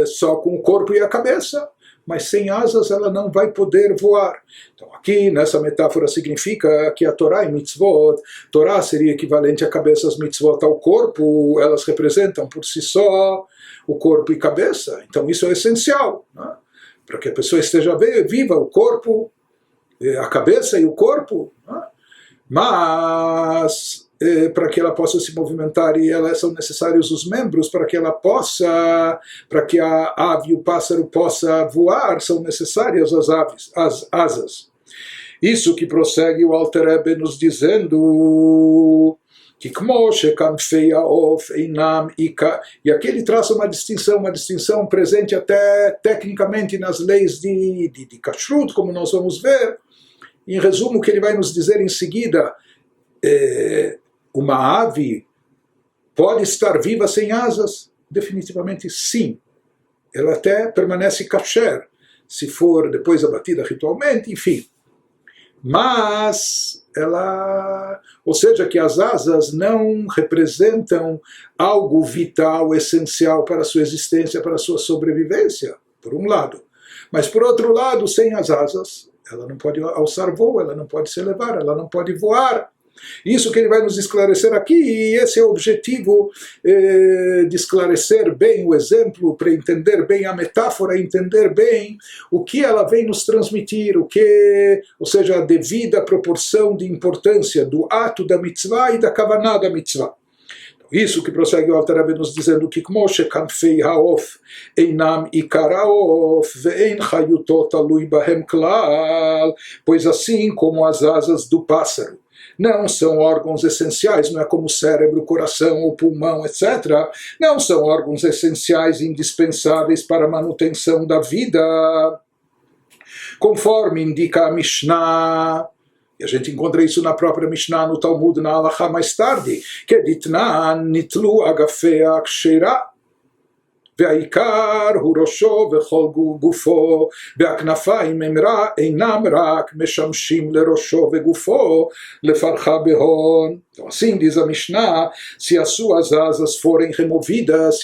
só com o corpo e a cabeça, mas sem asas ela não vai poder voar. Então aqui nessa metáfora significa que a Torá e mitzvot, Torá seria equivalente à cabeça, as mitzvot ao corpo, elas representam por si só o corpo e cabeça. Então isso é essencial, né? Para que a pessoa esteja viva, o corpo, a cabeça e o corpo, né? Mas para que ela possa se movimentar, e são necessários os membros para que ela possa, para que a ave e o pássaro possa voar, são necessárias as asas. Isso que prossegue o Alter Rebbe nos dizendo que e aqui ele traça uma distinção presente até tecnicamente nas leis de Kashrut, como nós vamos ver. Em resumo, o que ele vai nos dizer em seguida, uma ave pode estar viva sem asas? Definitivamente sim. Ela até permanece kasher, se for depois abatida ritualmente, enfim. Mas ou seja, que as asas não representam algo vital, essencial para a sua existência, para a sua sobrevivência, por um lado. Mas por outro lado, sem as asas, ela não pode alçar voo, ela não pode se elevar, ela não pode voar. Isso que ele vai nos esclarecer aqui, e esse é o objetivo de esclarecer bem o exemplo, para entender bem a metáfora, entender bem o que ela vem nos transmitir, ou seja, a devida proporção de importância do ato da mitzvah e da kavaná da mitzvah. Isso que prossegue o Alter Rebbe nos dizendo que Moshe kanfei haof einam ikar haof ve'ein chayuto talui bahem klal, pois assim como as asas do pássaro não são órgãos essenciais, não é como o cérebro, o coração, o pulmão, etc. Não são órgãos essenciais indispensáveis para a manutenção da vida, conforme indica a Mishnah. E a gente encontra isso na própria Mishnah, no Talmud, na Halachá mais tarde, que é Ditnan nitlu agafea ksheira, והעיקר הוא ראשו וכל גופו, והכנפיים אינם רק משמשים לראשו וגופו לפרחה בהון. Então, assim diz a Mishnah, se as suas asas forem removidas,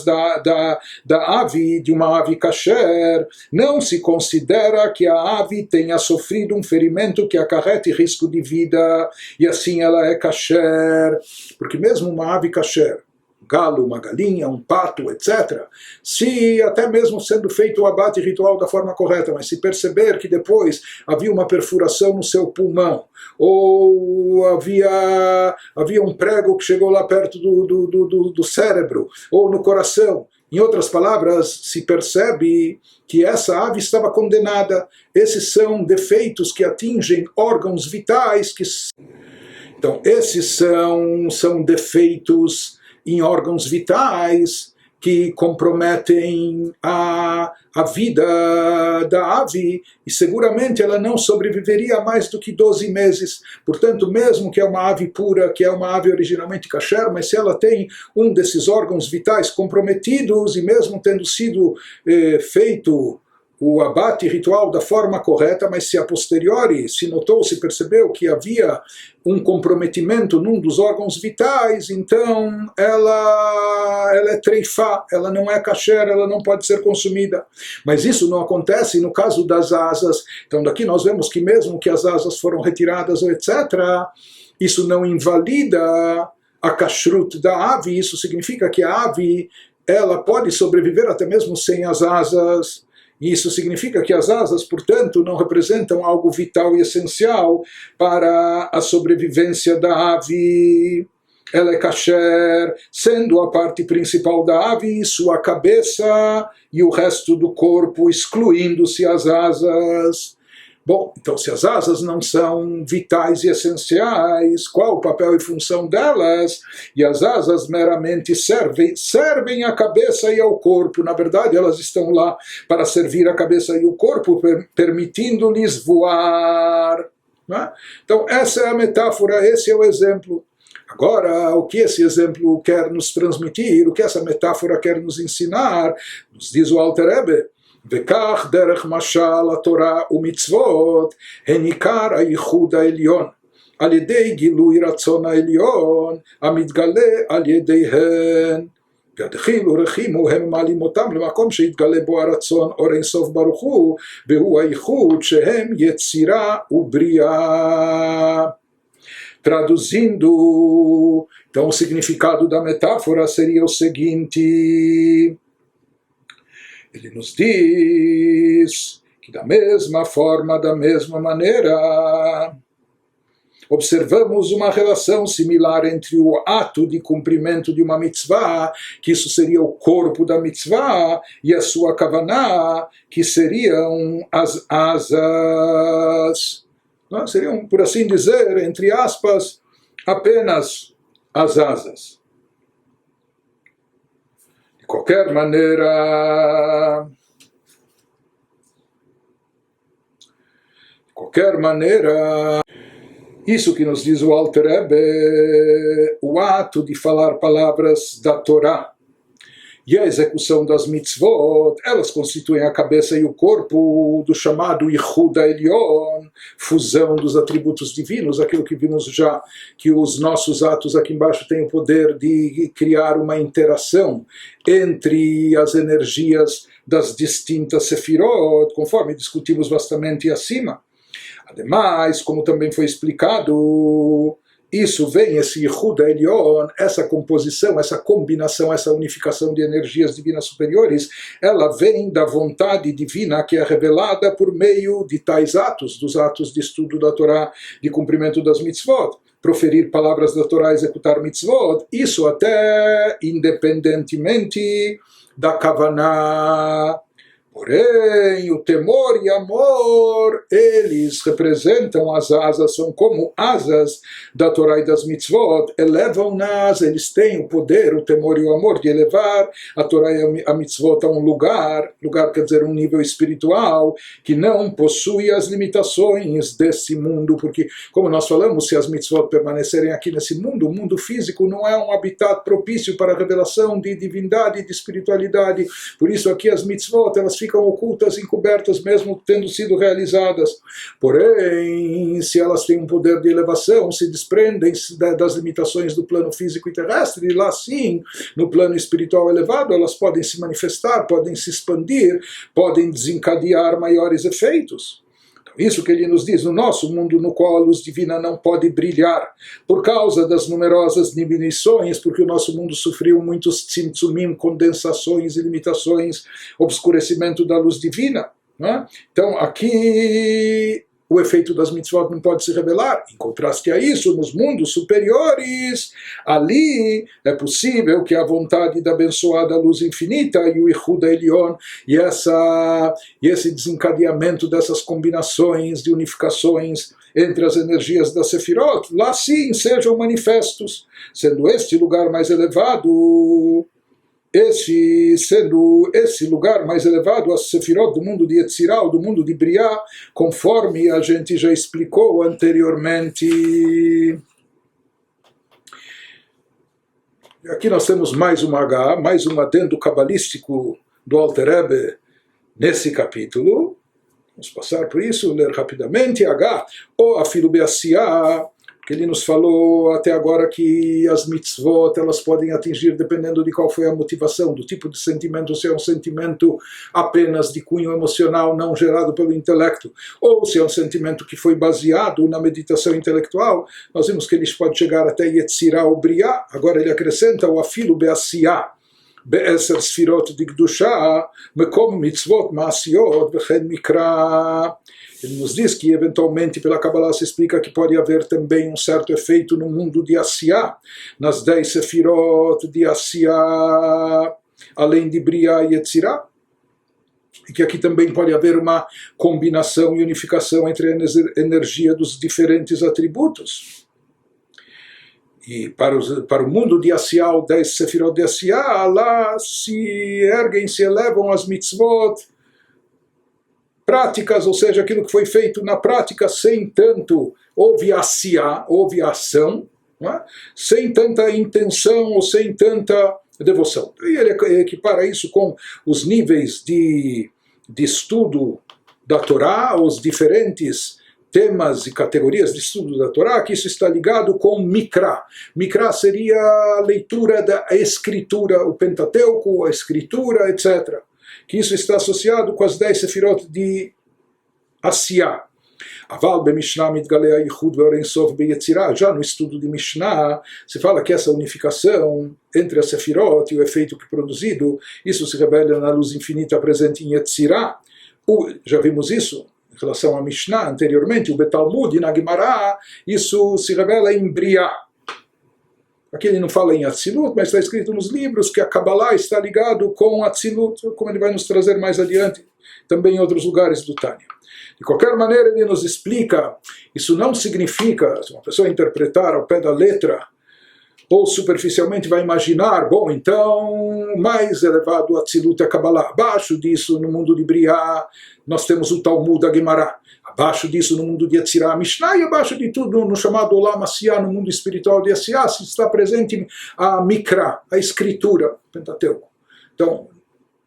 da ave, de uma ave kasher, não se considera que a ave tenha sofrido um ferimento que acarrete risco de vida, e assim ela é kasher, porque mesmo uma ave kasher, galo, uma galinha, um pato, etc. Se até mesmo sendo feito o abate ritual da forma correta, mas se perceber que depois havia uma perfuração no seu pulmão, ou havia um prego que chegou lá perto do cérebro, ou no coração, em outras palavras, se percebe que essa ave estava condenada. Esses são defeitos que atingem órgãos vitais. Então, esses são defeitos em órgãos vitais que comprometem a vida da ave, e seguramente ela não sobreviveria mais do que 12 meses. Portanto, mesmo que é uma ave pura, que é uma ave originalmente kasher, mas se ela tem um desses órgãos vitais comprometidos, e mesmo tendo sido feito o abate ritual da forma correta, mas se a posteriori se notou, se percebeu que havia um comprometimento num dos órgãos vitais, então ela é treifá, ela não é kasher, ela não pode ser consumida. Mas isso não acontece no caso das asas. Então daqui nós vemos que mesmo que as asas foram retiradas, ou etc., isso não invalida a kashrut da ave. Isso significa que a ave ela pode sobreviver até mesmo sem as asas. Isso significa que as asas, portanto, não representam algo vital e essencial para a sobrevivência da ave. Ela é kasher, sendo a parte principal da ave, sua cabeça e o resto do corpo, excluindo-se as asas. Bom, então se as asas não são vitais e essenciais, qual o papel e função delas? E as asas meramente servem à cabeça e ao corpo. Na verdade, elas estão lá para servir a cabeça e o corpo, permitindo-lhes voar. Né? Então essa é a metáfora, esse é o exemplo. Agora, o que esse exemplo quer nos transmitir, o que essa metáfora quer nos ensinar, nos diz o Alter Rebbe, וכך דרך משל התורה ומצוות הן עיקר הייחוד העליון על ידי גילוי רצון העליון המתגלה על ידיהן והדחילו רחימו הם מעלים אותם למקום שהתגלה בו הרצון אור אינסוף ברוך הוא והוא הייחוד שהם יצירה ובריאה. Traduzindo, então o significado da metáfora seria o seguinte: ele nos diz que da mesma forma, da mesma maneira, observamos uma relação similar entre o ato de cumprimento de uma mitzvah, que isso seria o corpo da mitzvah, e a sua kavaná, que seriam as asas. Não? Seriam, por assim dizer, entre aspas, apenas as asas. De qualquer maneira, isso que nos diz o Alter Rebbe, o ato de falar palavras da Torá e a execução das mitzvot, elas constituem a cabeça e o corpo do chamado Yichud Elyon, fusão dos atributos divinos, aquilo que vimos já, que os nossos atos aqui embaixo têm o poder de criar uma interação entre as energias das distintas sefirot, conforme discutimos bastante acima. Ademais, como também foi explicado, isso vem, esse Yichud Elyon, essa composição, essa combinação, essa unificação de energias divinas superiores, ela vem da vontade divina que é revelada por meio de tais atos, dos atos de estudo da Torá, de cumprimento das mitzvot, proferir palavras da Torá, executar mitzvot, isso até independentemente da kavaná. Porém, o temor e amor, eles representam as asas, são como asas da Torá e das mitzvot, elevam-nas, eles têm o poder, o temor e o amor de elevar a Torá e a mitzvot a um lugar quer dizer um nível espiritual, que não possui as limitações desse mundo, porque, como nós falamos, se as mitzvot permanecerem aqui nesse mundo, o mundo físico não é um habitat propício para a revelação de divindade e de espiritualidade, por isso aqui as mitzvot, elas ficam ocultas, encobertas, mesmo tendo sido realizadas. Porém, se elas têm um poder de elevação, se desprendem das limitações do plano físico e terrestre, e lá sim, no plano espiritual elevado, elas podem se manifestar, podem se expandir, podem desencadear maiores efeitos. Isso que ele nos diz, no nosso mundo no qual a luz divina não pode brilhar, por causa das numerosas diminuições, porque o nosso mundo sofreu muitos tzimtzumim, condensações e limitações, obscurecimento da luz divina. Né? Então aqui o efeito das mitzvot não pode se revelar. Em contraste a isso, nos mundos superiores, ali é possível que a vontade da abençoada luz infinita e o Yichud Elyon e esse desencadeamento dessas combinações de unificações entre as energias da Sefirot, lá sim sejam manifestos, sendo este lugar mais elevado sendo esse lugar mais elevado, a Sefirot do mundo de Yetzirah, do mundo de Briá, conforme a gente já explicou anteriormente. Aqui nós temos mais um adendo cabalístico do Alter Rebbe nesse capítulo. Vamos passar por isso, ler rapidamente. Ou afilo be'asiyah, que ele nos falou até agora que as mitzvot elas podem atingir, dependendo de qual foi a motivação, do tipo de sentimento, se é um sentimento apenas de cunho emocional, não gerado pelo intelecto, ou se é um sentimento que foi baseado na meditação intelectual. Nós vimos que eles podem chegar até Yetzirah ou Briá. Agora ele acrescenta o afilo be'asiyah, בעשר ספירות דקדושה, מקום מצוות מעשיות וכן מקרא. Ele nos diz que, eventualmente, pela Kabbalah se explica que pode haver também um certo efeito no mundo de Asiyah, nas 10 sefirot de Asiyah, além de Briá e Yetzirah, e que aqui também pode haver uma combinação e unificação entre a energia dos diferentes atributos. E para o mundo de Asiyah, 10 sefirot de Asiyah, lá se erguem, se elevam as mitzvot práticas, ou seja, aquilo que foi feito na prática, sem tanto, houve Asiyah, houve ação, não é? Sem tanta intenção ou sem tanta devoção. E ele equipara isso com os níveis de estudo da Torá, os diferentes temas e categorias de estudo da Torá, que isso está ligado com Mikra. Mikra seria a leitura da escritura, o Pentateuco, a escritura, etc. Que isso está associado com as 10 sefirot de Asiyah. Aval be-Mishnah mitgaleh ha-yichud ve'or sof be-Yetzirah. Já no estudo de Mishnah, se fala que essa unificação entre as sefirot e o efeito que produzido, isso se revela na luz infinita presente em Yetzirah. Já vimos isso em relação a Mishnah anteriormente, o Betalmud e na Gemara, isso se revela em Briá. Aqui ele não fala em Atzilut, mas está escrito nos livros que a Kabbalah está ligado com Atzilut, como ele vai nos trazer mais adiante, também em outros lugares do Tânia. De qualquer maneira, ele nos explica, isso não significa, se uma pessoa interpretar ao pé da letra, ou superficialmente vai imaginar, bom, então, mais elevado Atzilut é a Kabbalah. Abaixo disso, no mundo de Briá, nós temos o Talmud, a Gemara. Abaixo disso, no mundo de Yetzirah, a Mishnah, e abaixo de tudo, no chamado Olam Asiyah, no mundo espiritual de Asiyah, está presente a Mikra, a escritura, Pentateuco. Então,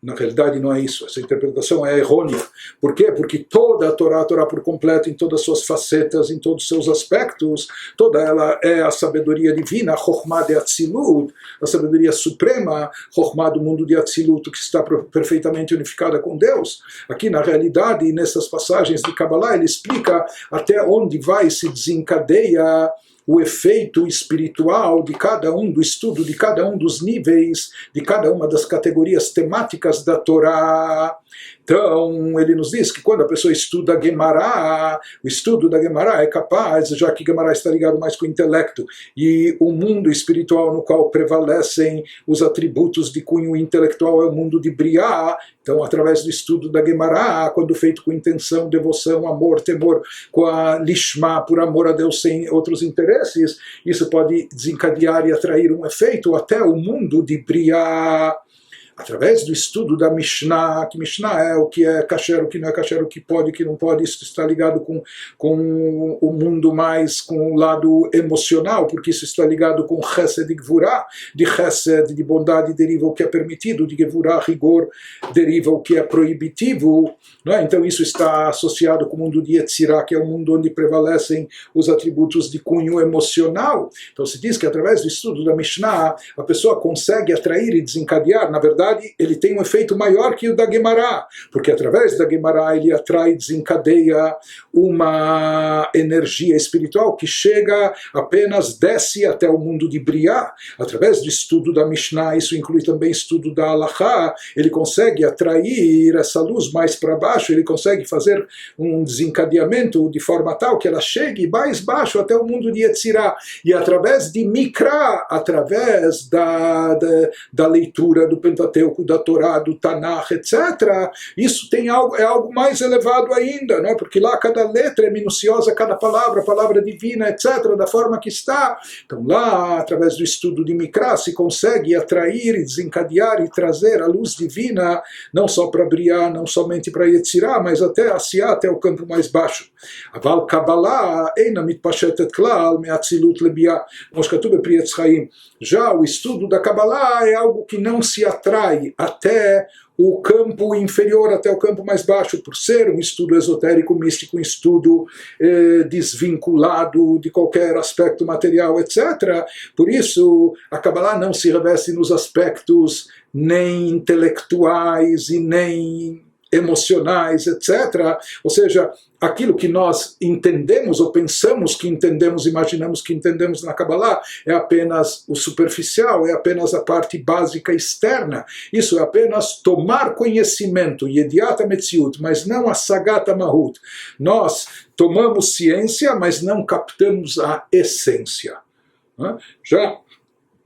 na realidade não é isso, essa interpretação é errônea. Por quê? Porque toda a Torá por completo, em todas as suas facetas, em todos os seus aspectos, toda ela é a sabedoria divina, a Chokhmah de Atzilut, a sabedoria suprema, Chokhmah do mundo de Atzilut, que está perfeitamente unificada com Deus. Aqui, na realidade, nessas passagens de Kabbalah, ele explica até onde vai se desencadeia o efeito espiritual de cada um, do estudo de cada um dos níveis, de cada uma das categorias temáticas da Torá. Então, ele nos diz que quando a pessoa estuda a Gemara, o estudo da Gemara é capaz, já que Gemara está ligado mais com o intelecto, e o mundo espiritual no qual prevalecem os atributos de cunho intelectual é o mundo de Briá. Então, através do estudo da Gemara, quando feito com intenção, devoção, amor, temor, com a Lishma, por amor a Deus sem outros interesses, isso pode desencadear e atrair um efeito até o mundo de Briá. Através do estudo da Mishnah, que Mishnah é o que é kasher, o que não é kasher, o que pode, o que não pode, isso está ligado com o mundo mais, com o lado emocional, porque isso está ligado com Chesed e Gvurah, de Chesed, de bondade, deriva o que é permitido, de Gvurah, rigor, deriva o que é proibitivo, não é? Então isso está associado com o mundo de Yetzirah, que é o mundo onde prevalecem os atributos de cunho emocional. Então se diz que através do estudo da Mishnah, a pessoa consegue atrair e desencadear, na verdade, ele tem um efeito maior que o da Gemara, porque através da Gemara ele atrai e desencadeia uma energia espiritual que chega, apenas desce até o mundo de Briá. Através do estudo da Mishnah, isso inclui também estudo da Halachá, ele consegue atrair essa luz mais para baixo, ele consegue fazer um desencadeamento de forma tal que ela chegue mais baixo até o mundo de Yetzirah. E através de Mikra, através da leitura do Pentateuco, Pentateuco, da Torá, do Tanakh, etc., isso tem algo, é algo mais elevado ainda, não é? Porque lá cada letra é minuciosa, cada palavra divina, etc., da forma que está. Então lá, através do estudo de Mikra, se consegue atrair e desencadear e trazer a luz divina, não só para Briá, não somente para Yetzirah, mas até Asiá, até o campo mais baixo. Aval Kabbalah eina mitpashetet klal me'atzilut lebiá, como כתוב בפרי עץ חיים. Já o estudo da Kabbalah é algo que não se atrai até o campo inferior, até o campo mais baixo, por ser um estudo esotérico, místico, um estudo desvinculado de qualquer aspecto material, etc. Por isso, a Kabbalah não se reveste nos aspectos nem intelectuais e nem emocionais, etc. Ou seja, aquilo que nós entendemos ou pensamos que entendemos, imaginamos que entendemos na Kabbalah é apenas o superficial, é apenas a parte básica externa. Isso é apenas tomar conhecimento, Yediat HaMetziut, mas não a Sagat HaMahut. Nós tomamos ciência, mas não captamos a essência. Já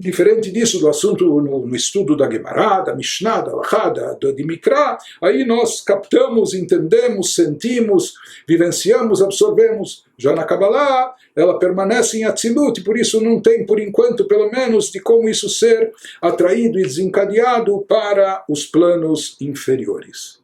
diferente disso, do assunto no estudo da Gemara, da Mishnah, da Halachá, de Mikra, aí nós captamos, entendemos, sentimos, vivenciamos, absorvemos. Já na Kabbalah, ela permanece em Atzilut, e por isso não tem, por enquanto, pelo menos, de como isso ser atraído e desencadeado para os planos inferiores.